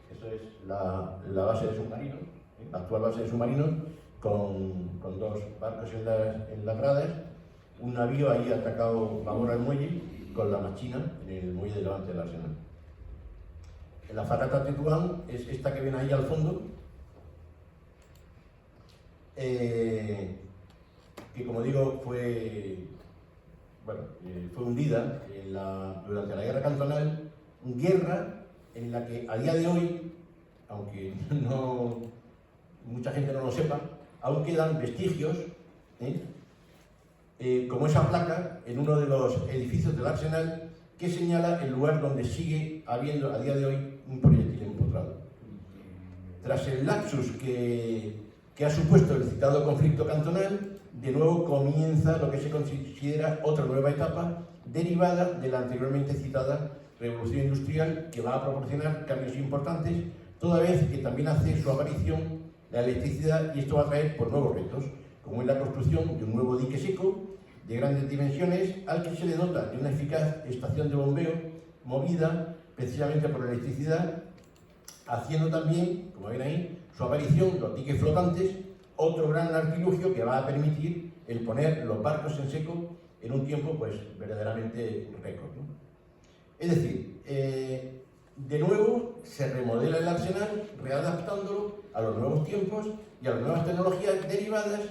esto es la base de submarinos, la actual base de submarinos, con dos barcos en las gradas, un navío ahí atracado babor al muelle, con la machina en el muelle delante del arsenal. La fragata Tetuán es esta que ven ahí al fondo, que como digo fue hundida durante la Guerra Cantonal, guerra en la que a día de hoy, aunque mucha gente no lo sepa, aún quedan vestigios, como esa placa en uno de los edificios del arsenal que señala el lugar donde sigue habiendo a día de hoy un proyectil empotrado. Tras el lapsus que ha supuesto el citado conflicto cantonal, de nuevo comienza lo que se considera otra nueva etapa derivada de la anteriormente citada Revolución Industrial, que va a proporcionar cambios importantes, toda vez que también hace su aparición la electricidad, y esto va a traer por nuevos retos, como es la construcción de un nuevo dique seco de grandes dimensiones al que se le dota de una eficaz estación de bombeo movida precisamente por electricidad, haciendo también, como ven ahí, su aparición los diques flotantes, otro gran artilugio que va a permitir el poner los barcos en seco en un tiempo pues verdaderamente récord, ¿no? Es decir, de nuevo se remodela el arsenal readaptándolo a los nuevos tiempos y a las nuevas tecnologías derivadas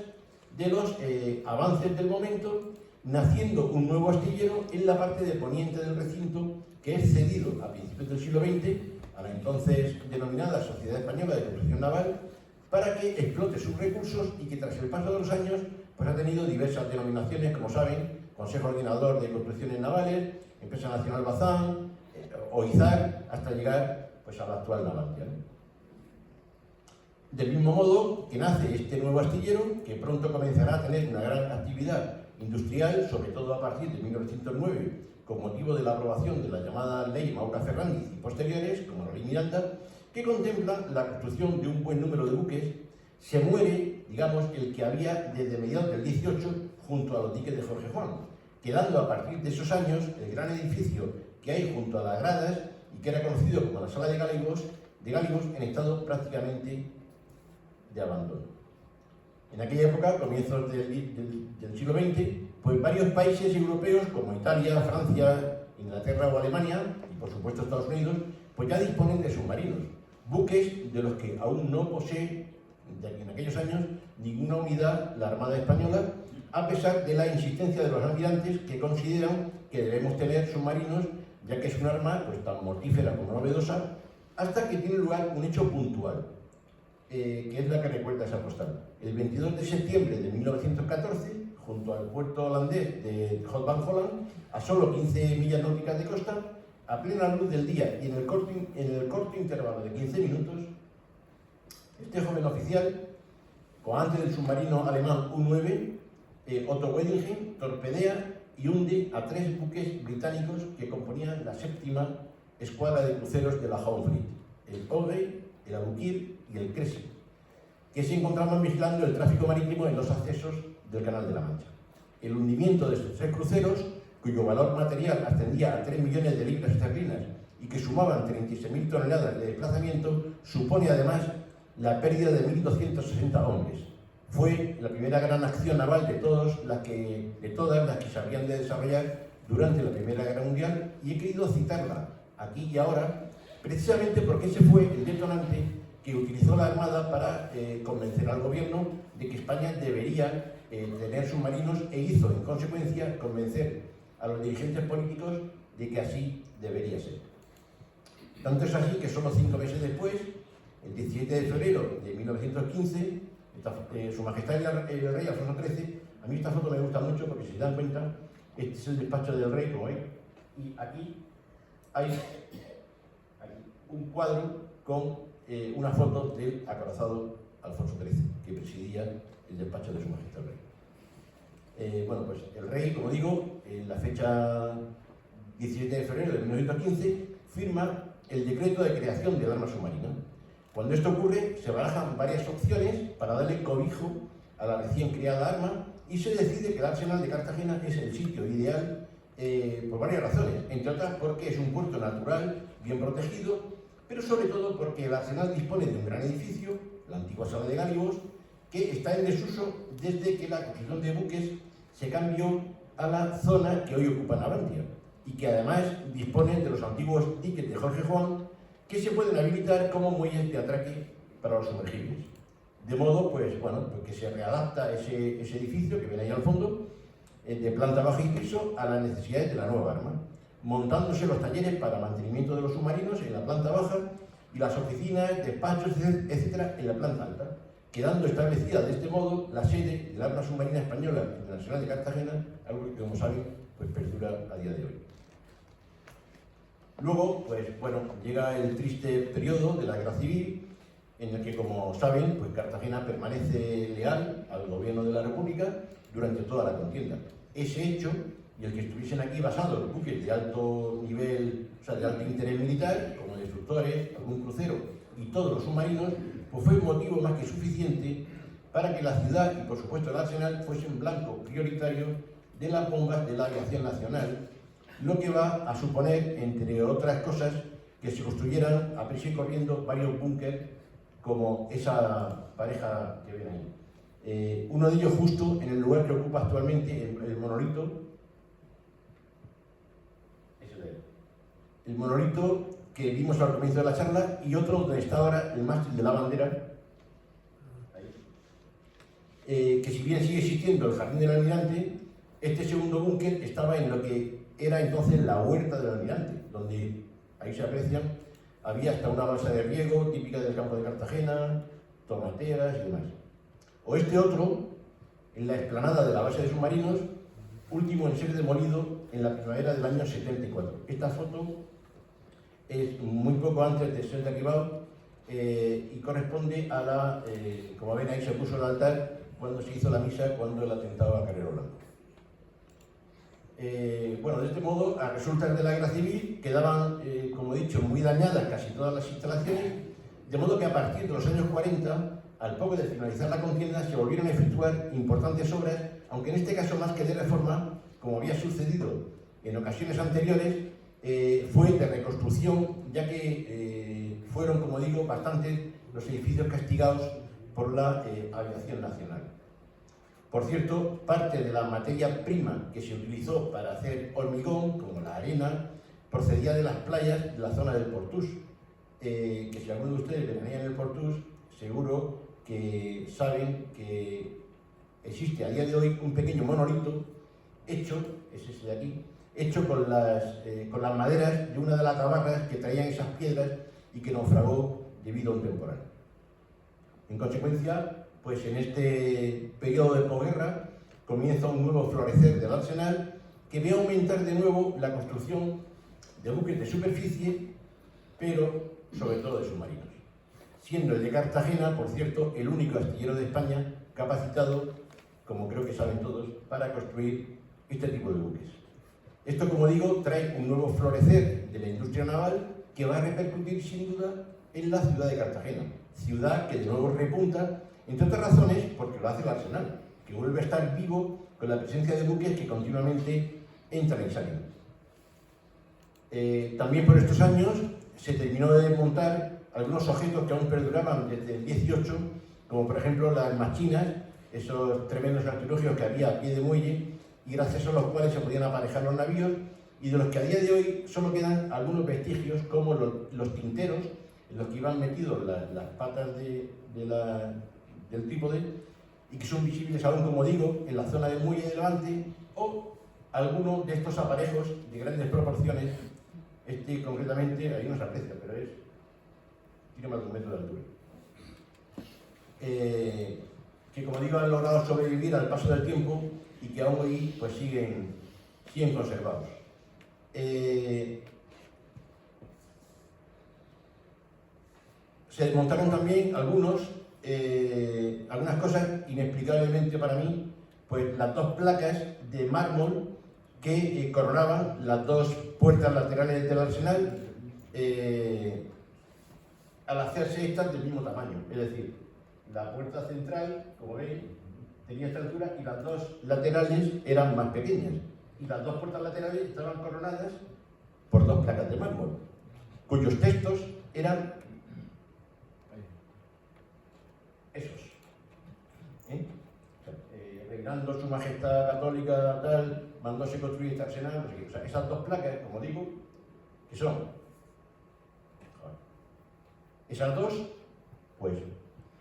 de los avances del momento, naciendo un nuevo astillero en la parte de poniente del recinto, que es cedido a principios del siglo XX a la entonces denominada Sociedad Española de Construcción Naval, para que explote sus recursos y que tras el paso de los años pues ha tenido diversas denominaciones, como saben: Consejo Ordenador de Construcciones Navales, Empresa Nacional Bazán, o IZAR, hasta llegar pues a la actual Navantia, ¿no? Del mismo modo que nace este nuevo astillero, que pronto comenzará a tener una gran actividad industrial, sobre todo a partir de 1909, con motivo de la aprobación de la llamada Ley Maura Ferrandiz y posteriores, como la Ley Miranda, que contempla la construcción de un buen número de buques. Se muere, digamos, el que había desde mediados del 18 junto a los diques de Jorge Juan, quedando a partir de esos años el gran edificio que hay junto a las gradas y que era conocido como la Sala de Gáligos, en estado prácticamente de abandono. En aquella época, comienzos del siglo XX, pues varios países europeos como Italia, Francia, Inglaterra o Alemania, y por supuesto Estados Unidos, pues ya disponen de submarinos, buques de los que aún no posee en aquellos años ninguna unidad la Armada Española, a pesar de la insistencia de los almirantes que consideran que debemos tener submarinos, ya que es un arma pues tan mortífera como novedosa, hasta que tiene lugar un hecho puntual, que es la que recuerda esa postal. El 22 de septiembre de 1914, junto al puerto holandés de Hout van Holland, a solo 15 millas náuticas de costa, a plena luz del día y en el corto intervalo de 15 minutos, este joven oficial, comandante del submarino alemán U-9, Otto Wedingen, torpedea y hunde a 3 buques británicos que componían la 7ª escuadra de cruceros de la Hound Fleet, el Ogre, el Abukir y el Crescent, que se encontraban vigilando el tráfico marítimo en los accesos del Canal de la Mancha. El hundimiento de estos 3 cruceros, cuyo valor material ascendía a 3 millones de libras esterlinas y que sumaban 36.000 toneladas de desplazamiento, supone además la pérdida de 1.260 hombres. Fue la primera gran acción naval de todas las que se habrían de desarrollar durante la Primera Guerra Mundial, y he querido citarla aquí y ahora precisamente porque ese fue el detonante que utilizó la Armada para convencer al gobierno de que España debería tener submarinos, e hizo en consecuencia convencer a los dirigentes políticos de que así debería ser. Tanto es así que solo 5 meses después, el 17 de febrero de 1915, Su Majestad el Rey Alfonso XIII, a mí esta foto me gusta mucho porque si se dan cuenta, este es el despacho del rey, como veis, y aquí hay un cuadro con una foto del acorazado Alfonso XIII, que presidía el despacho de Su Majestad el Rey. Bueno, pues el rey, como digo, en la fecha 17 de febrero de 1915, firma el decreto de creación del arma submarina. Cuando esto ocurre, se barajan varias opciones para darle cobijo a la recién creada arma, y se decide que el Arsenal de Cartagena es el sitio ideal por varias razones, entre otras porque es un puerto natural, bien protegido, pero sobre todo porque el Arsenal dispone de un gran edificio, la antigua sala de gáligos, que está en desuso desde que la construcción de buques se cambió a la zona que hoy ocupa Navantia, y que además dispone de los antiguos diques de Jorge Juan, que se pueden habilitar como muelles de atraque para los sumergibles. De modo, pues, bueno, que se readapta ese edificio que viene ahí al fondo, de planta baja y piso, a las necesidades de la nueva arma, montándose los talleres para mantenimiento de los submarinos en la planta baja y las oficinas, despachos, etcétera, en la planta alta, quedando establecida de este modo la sede del arma submarina española internacional de Cartagena, algo que, como saben, pues perdura a día de hoy. Luego, pues bueno, llega el triste periodo de la Guerra Civil, en el que, como saben, pues Cartagena permanece leal al gobierno de la República durante toda la contienda. Ese hecho, y el que estuviesen aquí basados los buques de alto nivel, o sea, de alto interés militar, como destructores, algún crucero y todos los submarinos, pues fue un motivo más que suficiente para que la ciudad y, por supuesto, el Arsenal fuesen blanco prioritario de las bombas de la aviación nacional, lo que va a suponer, entre otras cosas, que se construyeran a prisa y corriendo varios búnkeres como esa pareja que ven ahí. Uno de ellos justo en el lugar que ocupa actualmente el monolito, el monolito que vimos al comienzo de la charla, y otro donde está ahora el mástil de la bandera, que si bien sigue existiendo el jardín del almirante, este segundo búnker estaba en lo que era entonces la huerta del almirante, donde ahí se aprecian, había hasta una balsa de riego típica del campo de Cartagena, tomateras y demás. O este otro, en la explanada de la base de submarinos, último en ser demolido en la primavera del año 74. Esta foto es muy poco antes de ser derribado y corresponde a la, como ven ahí se puso el altar cuando se hizo la misa, cuando el atentado a Carrero Blanco. Bueno, de este modo, a resultas de la Guerra Civil, quedaban, como he dicho, muy dañadas casi todas las instalaciones, de modo que a partir de los años 40, al poco de finalizar la contienda, se volvieron a efectuar importantes obras, aunque en este caso más que de reforma, como había sucedido en ocasiones anteriores, fue de reconstrucción, ya que fueron, como digo, bastantes los edificios castigados por la aviación nacional. Por cierto, parte de la materia prima que se utilizó para hacer hormigón, como la arena, procedía de las playas de la zona del Portús, que si alguno de ustedes veranea en el Portús, seguro que saben que existe a día de hoy un pequeño monolito hecho, es ese de aquí, hecho con las maderas de una de las tabarras que traían esas piedras y que naufragó debido a un temporal. En consecuencia, pues en este periodo de posguerra comienza un nuevo florecer del arsenal que ve aumentar de nuevo la construcción de buques de superficie, pero sobre todo de submarinos, siendo el de Cartagena, por cierto, el único astillero de España capacitado, como creo que saben todos, para construir este tipo de buques. Esto, como digo, trae un nuevo florecer de la industria naval que va a repercutir sin duda en la ciudad de Cartagena, ciudad que de nuevo repunta, entre otras razones porque lo hace el arsenal, que vuelve a estar vivo con la presencia de buques que continuamente entran y salen. También por estos años se terminó de desmontar algunos objetos que aún perduraban desde el 18, como por ejemplo las machinas, esos tremendos artilugios que había a pie de muelle y gracias a los cuales se podían aparejar los navíos, y de los que a día de hoy solo quedan algunos vestigios como los tinteros en los que iban metidos las patas del trípode y que son visibles aún, como digo, en la zona del muelle de Levante, o algunos de estos aparejos de grandes proporciones. Este concretamente, ahí no se aprecia, pero tiene más de 1 metro de altura. Que como digo han logrado sobrevivir al paso del tiempo y que aún hoy pues siguen conservados. Se desmontaron también algunas cosas inexplicablemente para mí, pues las 2 placas de mármol que coronaban las 2 puertas laterales del arsenal, al hacerse estas del mismo tamaño, es decir, la puerta central, como veis, tenía esta altura y las 2 laterales eran más pequeñas, y las 2 puertas laterales estaban coronadas por 2 placas de mármol, cuyos textos eran esos. Reinando su majestad católica tal, mandóse construir este arsenal, no sé qué. O sea, esas 2 placas, como digo, que son esas 2, pues,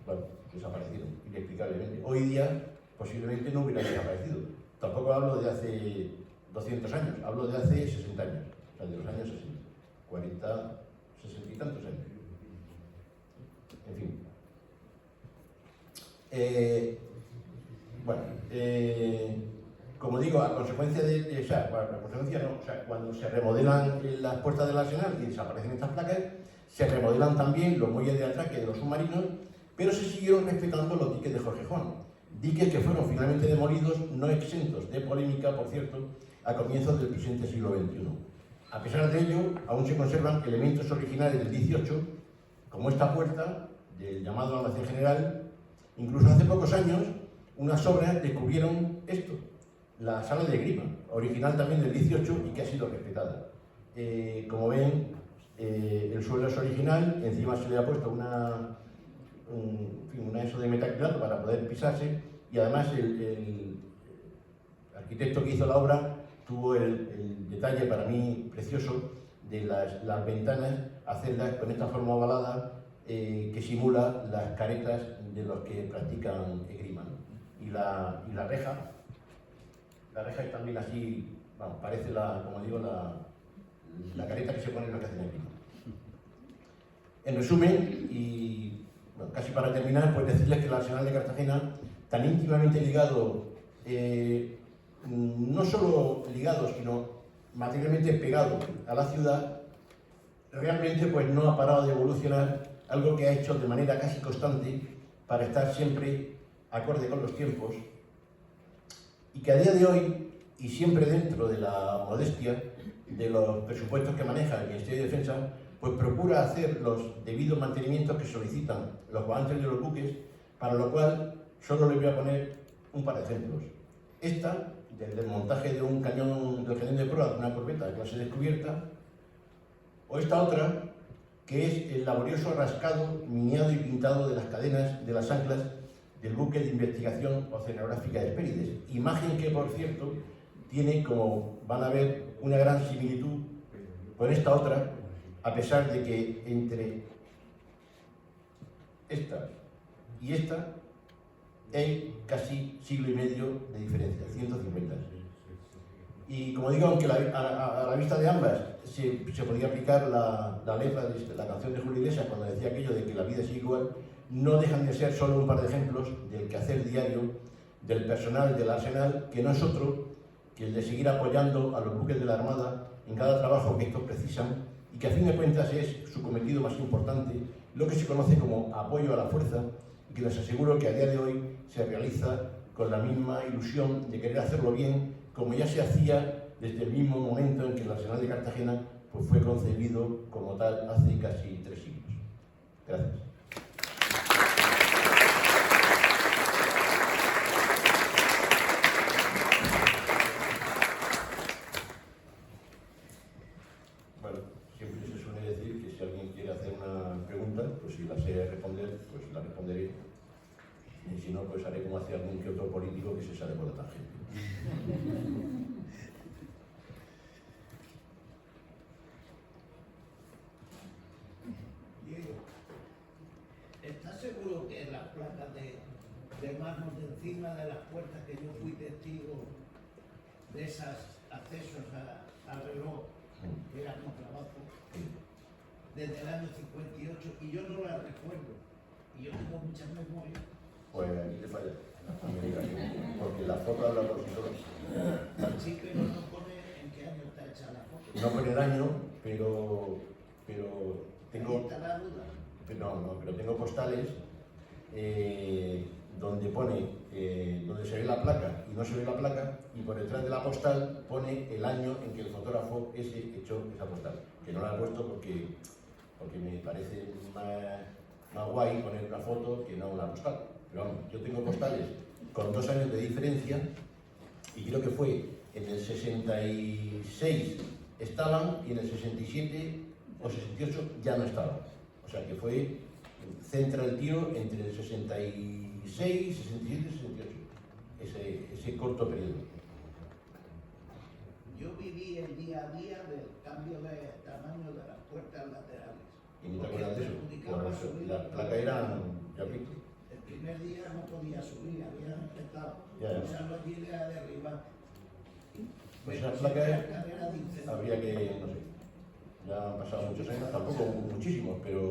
bueno, desaparecieron inexplicablemente. Hoy día posiblemente no hubieran desaparecido. Tampoco hablo de hace 200 años, hablo de hace 60 años, o sea, de los años 60, 40, 60 y tantos años. En fin. Como digo, a consecuencia cuando se remodelan las puertas del arsenal y desaparecen estas placas, se remodelan también los muelles de atraque de los submarinos, pero se siguieron respetando los diques de Jorge Juan, diques que fueron finalmente demolidos, no exentos de polémica, por cierto, a comienzos del presente siglo XXI. A pesar de ello, aún se conservan elementos originales del XVIII, como esta puerta del llamado Almacén General. Incluso hace pocos años, unas obras descubrieron esto, la sala de grima, original también del XVIII y que ha sido respetada. Como ven, el suelo es original, encima se le ha puesto una eso de metacrilato para poder pisarse, y además el arquitecto que hizo la obra tuvo el detalle para mí precioso de las ventanas, hacerlas con esta forma ovalada que simula las caretas de los que practican esgrima, ¿no? Y la reja es también así, vamos, parece como digo, la careta que se pone en los que hacen esgrima. En resumen, y bueno, casi para terminar, pues decirles que el arsenal de Cartagena, tan íntimamente ligado, no solo ligado, sino materialmente pegado a la ciudad, realmente pues no ha parado de evolucionar, algo que ha hecho de manera casi constante para estar siempre acorde con los tiempos, y que a día de hoy, y siempre dentro de la modestia de los presupuestos que maneja el Ministerio de Defensa, pues procura hacer los debidos mantenimientos que solicitan los comandantes de los buques, para lo cual solo les voy a poner un par de ejemplos. Esta, del desmontaje de un cañón de proa de una corbeta de clase descubierta, o esta otra, que es el laborioso rascado, miniado y pintado de las cadenas de las anclas del buque de investigación oceanográfica Hespérides. Imagen que, por cierto, tiene, como van a ver, una gran similitud con esta otra, a pesar de que entre esta y esta hay casi siglo y medio de diferencia, 150 años. Y como digo, aunque a la vista de ambas se podía aplicar la letra de la canción de Julio Iglesias cuando decía aquello de que la vida es igual, no dejan de ser solo un par de ejemplos del quehacer diario del personal del Arsenal, que no es otro que el de seguir apoyando a los buques de la Armada en cada trabajo que estos precisan y que a fin de cuentas es su cometido más importante, lo que se conoce como apoyo a la fuerza, y que les aseguro que a día de hoy se realiza con la misma ilusión de querer hacerlo bien, como ya se hacía desde el mismo momento en que el Arsenal de Cartagena pues, fue concebido como tal hace casi 3 siglos. Gracias. Bueno, siempre se suele decir que si alguien quiere hacer una pregunta, pues si la sé responder, pues la responderé. Y si no, pues haré como hace algún que otro político que se sale por la tangente. Diego, ¿estás seguro que las placas de mármol de encima de las puertas que yo fui testigo de esos accesos al reloj, que era mi trabajo, desde el año 58, y yo no las recuerdo, y yo tengo muchas memorias? Pues aquí te falla. Porque la foto habla por sí sola. Sí, pero no pone en qué año está hecha la foto. No pone el año, pero tengo... Ahí está la duda. Pero tengo postales donde pone, donde se ve la placa y no se ve la placa, y por detrás de la postal pone el año en que el fotógrafo ese echó esa postal. Que no la he puesto porque me parece más guay poner una foto que no una postal. Pero vamos, yo tengo postales con 2 años de diferencia y creo que fue en el 66 estaban y en el 67 o 68 ya no estaban. O sea que fue, centra el tiro entre el 66, 67 y 68, ese corto periodo. Yo viví el día a día del cambio de tamaño de las puertas laterales. ¿Y no te acuerdas de eso? Bueno, las placas eran, ya visto. El primer día no podía subir, había empezado. Ya. O sea, no llegué a derribar. Pues esas placas habría que, no sé, ya han pasado muchos años, tampoco muchísimos, pero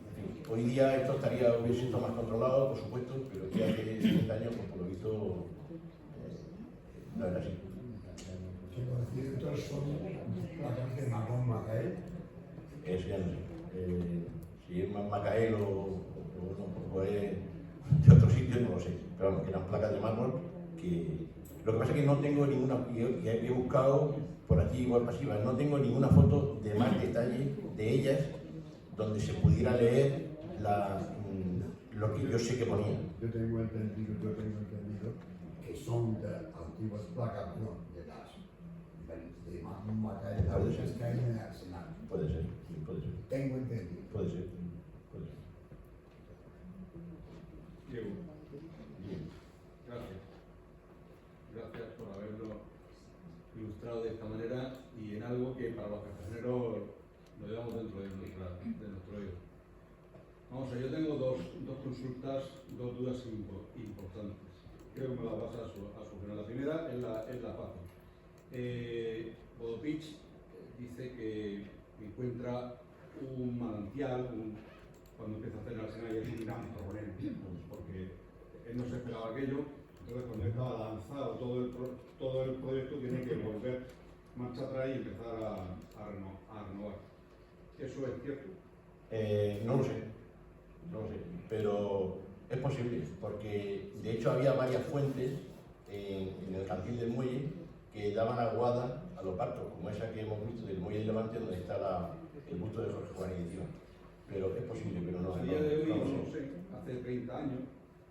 en fin, hoy día esto hubiese sido más controlado, por supuesto, pero ya hace 70 años, pues por lo visto, no era así. Quiero decir, entonces son placas de Marrón Macael. Eso ya no sé. Si es más Macael o es de otro sitio, no lo sé. Pero vamos, que eran placas de mármol que... Lo que pasa es que no tengo ninguna, y he buscado por aquí igual pasiva, no tengo ninguna foto de más detalle de ellas donde se pudiera leer lo que yo sé que ponía. Yo tengo entendido que son de antiguas placas, no, de Marrón Macael, Puede las ser. que hay en el Arsenal. Puede ser, sí, puede ser. Tengo entendido. Puede ser, puede ser. Diego, Bien. gracias. Gracias por haberlo ilustrado de esta manera y en algo que para los cartageneros lo llevamos dentro de nuestro oído. Vamos a ver, yo tengo dos consultas, dos dudas importantes. Creo que me las vas a solucionar. La primera es la fácil. Vodopich dice que encuentra un manantial cuando empieza a hacer el arsenal y es un gran problema, porque él no se esperaba aquello. Entonces, cuando estaba lanzado todo el proyecto, tiene que volver marcha atrás y empezar a renovar. ¿Eso es cierto? No lo sé, pero es posible, porque de hecho había varias fuentes en el cantil del muelle que daban aguada a los barcos, como esa que hemos visto del muelle de Levante, donde está el busto de Jorge Juan y encima. Pero es posible, pero no. A día de hoy, no lo no sé. sé, hace 30 años,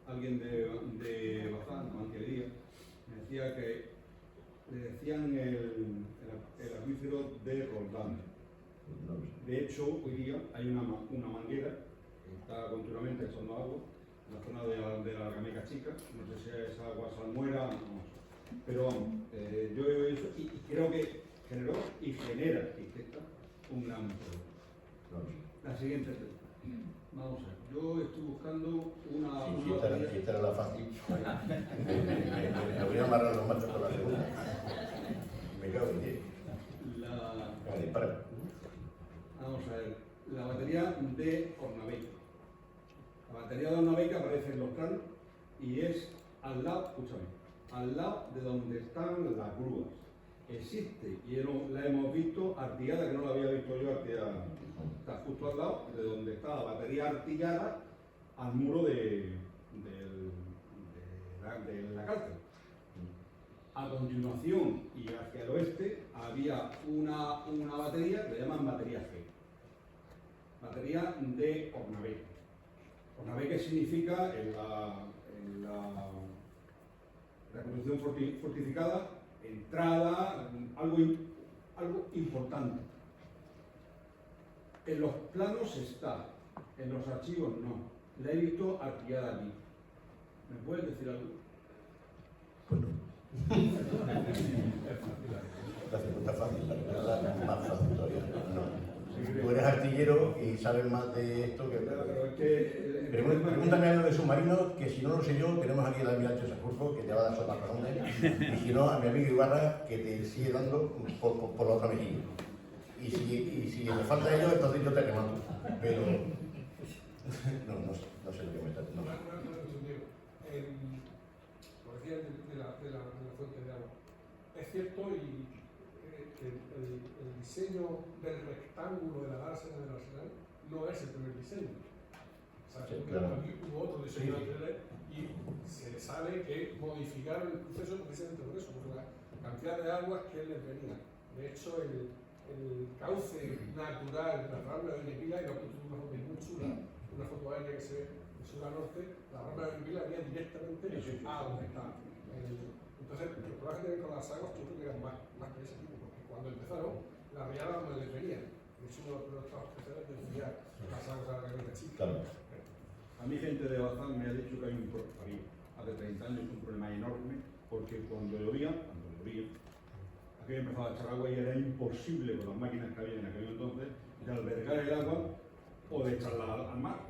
alguien de Bazán, Manquería, me decía que le decían el acuífero de Roldán. No lo sé. De hecho, hoy día hay una manguera que está continuamente echando agua la zona de la Gameca Chica, no sé si es agua salmuera, no sé. Pero vamos, yo he visto y creo que generó y genera un gran problema. La siguiente pregunta. Vamos a ver, yo estoy buscando una... Sí, esta era la fácil. Me voy a amarrar los machos con la segunda. Me cago en 10. Vale, para. Vamos a ver, la batería de Ornaveica. La batería de Ornaveica aparece en los planos y es al lado, escúchame, al lado de donde están las grúas. Existe, y la hemos visto artillada, que no la había visto yo artillada. Está justo al lado de donde está la batería artillada al muro de la cárcel. A continuación y hacia el oeste había una batería que le llaman batería G. Batería de Ornaveica. Ornaveica significa en la construcción fortificada, entrada, algo importante. En los planos está, en los archivos no. La he visto artillada aquí. ¿Me puedes decir algo? Pues no. La pregunta fácil, la pregunta más fácil todavía. No. Tú eres artillero y sabes más de esto que... Pero es que... Pregúntame algo de submarinos, que si no lo sé yo, tenemos aquí al almirante Sanjurjo, que te va a dar sopa y si no, a mi amigo Ibarra, que te sigue dando por la otra mejilla. Y si me falta ello, entonces yo te remato. Pero... No sé lo que me está diciendo. Por decir de la fuente de agua. Es cierto que el diseño del rectángulo de la dársena del arsenal no es el primer diseño. O sea, Sí, claro. aquí hubo otro diseño anterior y se sabe que modificaron el proceso precisamente por eso, por la cantidad de aguas que les venía. De hecho, el cauce natural de la rambla de Doña Pila, y lo he puesto una foto muy chula, una foto aérea que se ve de sur a norte, la rambla de Doña Pila venía directamente a donde está. Entonces, los problemas que tienen con las aguas, yo creo que eran más que ese tipo, porque cuando empezaron, la riada donde les venía. De hecho, uno de los trabajos especiales de estudiar las aguas de la Gameca Chica. Claro. A mí gente de Bazán me ha dicho que hay un problema, hace 30 años, un problema enorme, porque cuando llovía, aquello empezaba a echar agua y era imposible con las máquinas que había en aquel entonces de albergar el agua o de echarla al mar.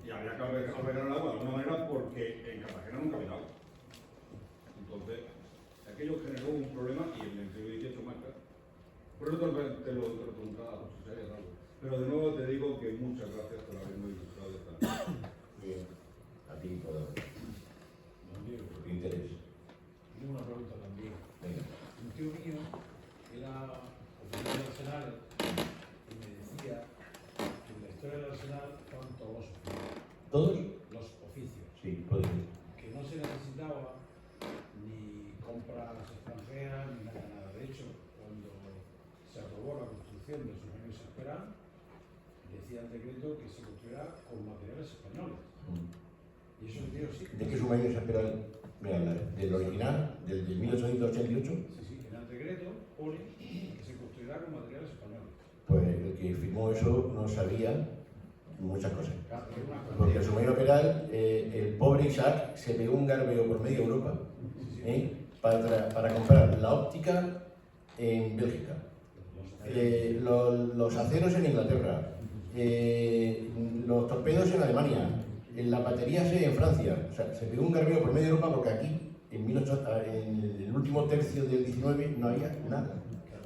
Y había que albergar el agua de alguna manera porque en Cartagena nunca había agua. Entonces, aquello generó un problema y en el siglo XVIII más claro. Por eso te lo preguntaba, si sabías algo. Pero de nuevo te digo que muchas gracias por haberme ilustrado esta noche. Bien. A ti por tu interés. Tengo una pregunta también. Venga. Un tío mío era oficial del Arsenal y me decía que en la historia del Arsenal estaban todos los oficios. ¿Todos? Los oficios. Sí, puede ser. Que no se necesitaba ni compras extranjeras ni nada. De hecho, cuando se aprobó la construcción del submarino Esperán, decía el decreto que se construirá con materiales españoles. Y eso el tío sí. ¿De qué submarino se espera? Mira, del original, del 1888. Sí, en el decreto pone que se construirá con materiales españoles. Pues el que firmó eso no sabía muchas cosas. Claro, es una cosa. Porque el submarino Peral, el pobre Isaac se pegó un garbeo por media Europa para comprar la óptica en Bélgica, los aceros en Inglaterra, los torpedos en Alemania, las baterías en Francia. O sea, se pegó un garbeo por media Europa porque aquí, en el último tercio del 19, no había nada.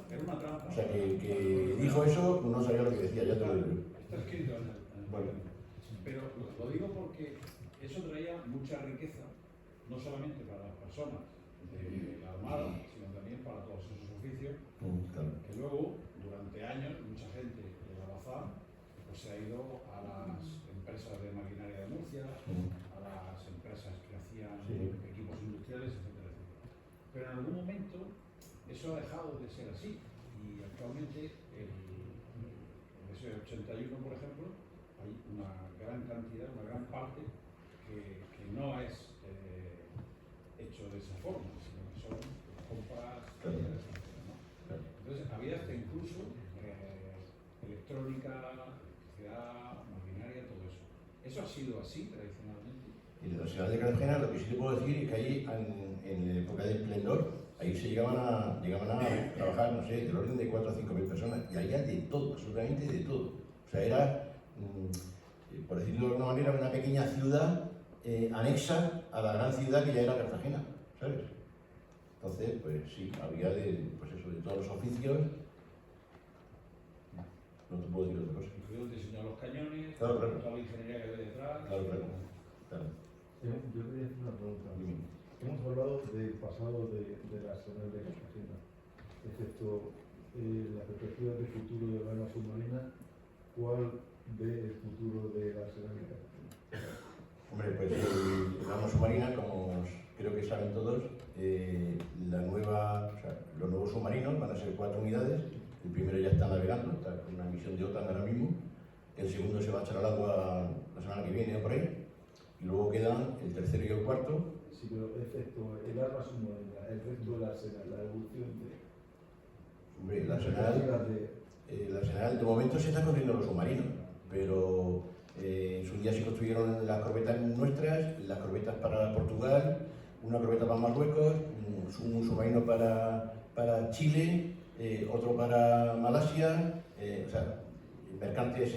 Era una trampa. O sea, que dijo eso, no sabía lo que decía, ya te lo digo. Está escrito en el Bueno. Pero lo digo porque eso traía mucha riqueza, no solamente para las personas de la Armada, sino también para todos esos oficios, Claro. que luego, durante años, mucha gente de la Bazán pues, se ha ido a las empresas de maquinaria de Murcia, a las empresas que hacían equipos industriales, etcétera, etcétera. Pero en algún momento eso ha dejado de ser así y actualmente en ese 81, por ejemplo, hay una gran cantidad, una gran parte que no es hecho de esa forma, sino que son compras, etcétera, ¿no? Entonces había hasta incluso electrónica, electricidad, maquinaria, todo eso. ¿Eso ha sido así tradicionalmente? En el Arsenal de Cartagena lo que sí te puedo decir es que ahí, en la época de esplendor, ahí se llegaban a trabajar, no sé, del orden de 4 o 5 mil personas, y había de todo, absolutamente de todo. O sea, era, por decirlo de alguna manera, una pequeña ciudad anexa a la gran ciudad que ya era Cartagena, ¿sabes? Entonces, pues sí, había de todos los oficios. No te puedo decir otra cosa. Incluido el diseño de los cañones, Claro, claro. toda la ingeniería que hay detrás. Claro. Yo quería hacer una pregunta. Dime. Hemos hablado del pasado de la Arsenal de Cartagena, excepto la perspectiva de futuro de la arma submarina. ¿Cuál ve el futuro de la Arsenal de Cartagena? Hombre, pues el arma submarina, como creo que saben todos, los nuevos submarinos van a ser 4 unidades. El primero ya está navegando, está con una misión de OTAN ahora mismo. El segundo se va a echar al agua la semana que viene o por ahí. Y luego quedan el tercero y el cuarto. Sí, pero excepto el arma submarina, el resto de la Arsenal, la evolución de... Hombre, el Arsenal de momento se está construyendo los submarinos, pero en su día se construyeron las corbetas nuestras, las corbetas para Portugal, una corbeta para Marruecos, un submarino para Chile, otro para Malasia, o sea, mercantes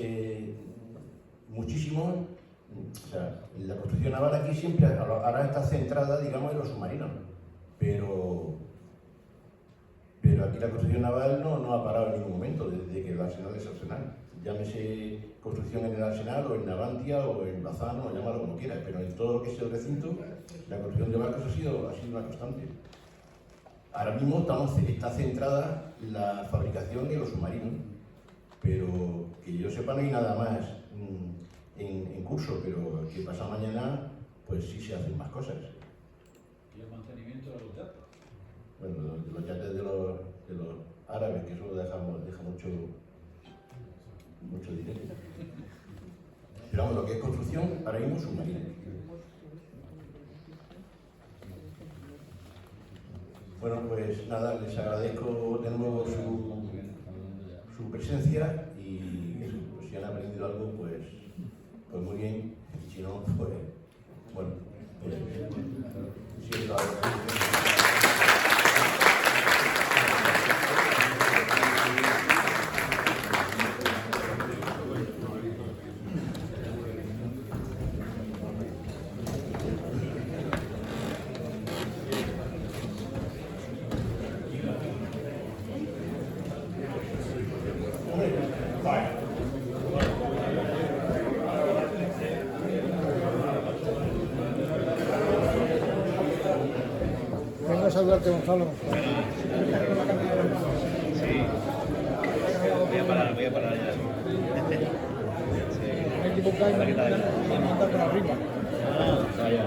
muchísimos. O sea, la construcción naval aquí siempre ahora está centrada, digamos, en los submarinos, pero aquí la construcción naval no ha parado en ningún momento desde que el Arsenal es Arsenal. Llámese construcción en el Arsenal o en Navantia o en Bazán o llámalo como quieras, pero en todo lo que es el recinto, la construcción de barcos ha sido una constante. Ahora mismo está centrada la fabricación de los submarinos, pero que yo sepa no hay nada más en curso, pero que pasa mañana pues sí se hacen más cosas. Y el mantenimiento de los yates. Bueno, los yates de los árabes, que eso deja mucho dinero. Pero vamos, lo que es construcción, ahora mismo submarino. Bueno, pues nada, les agradezco de nuevo su presencia y eso, pues si han aprendido algo, pues muy bien, y si no, pues bueno, pues sí, claro. Vengo a saludarte, Gonzalo. Voy a parar ya. Me he equivocado y me he mandado por arriba. Vaya.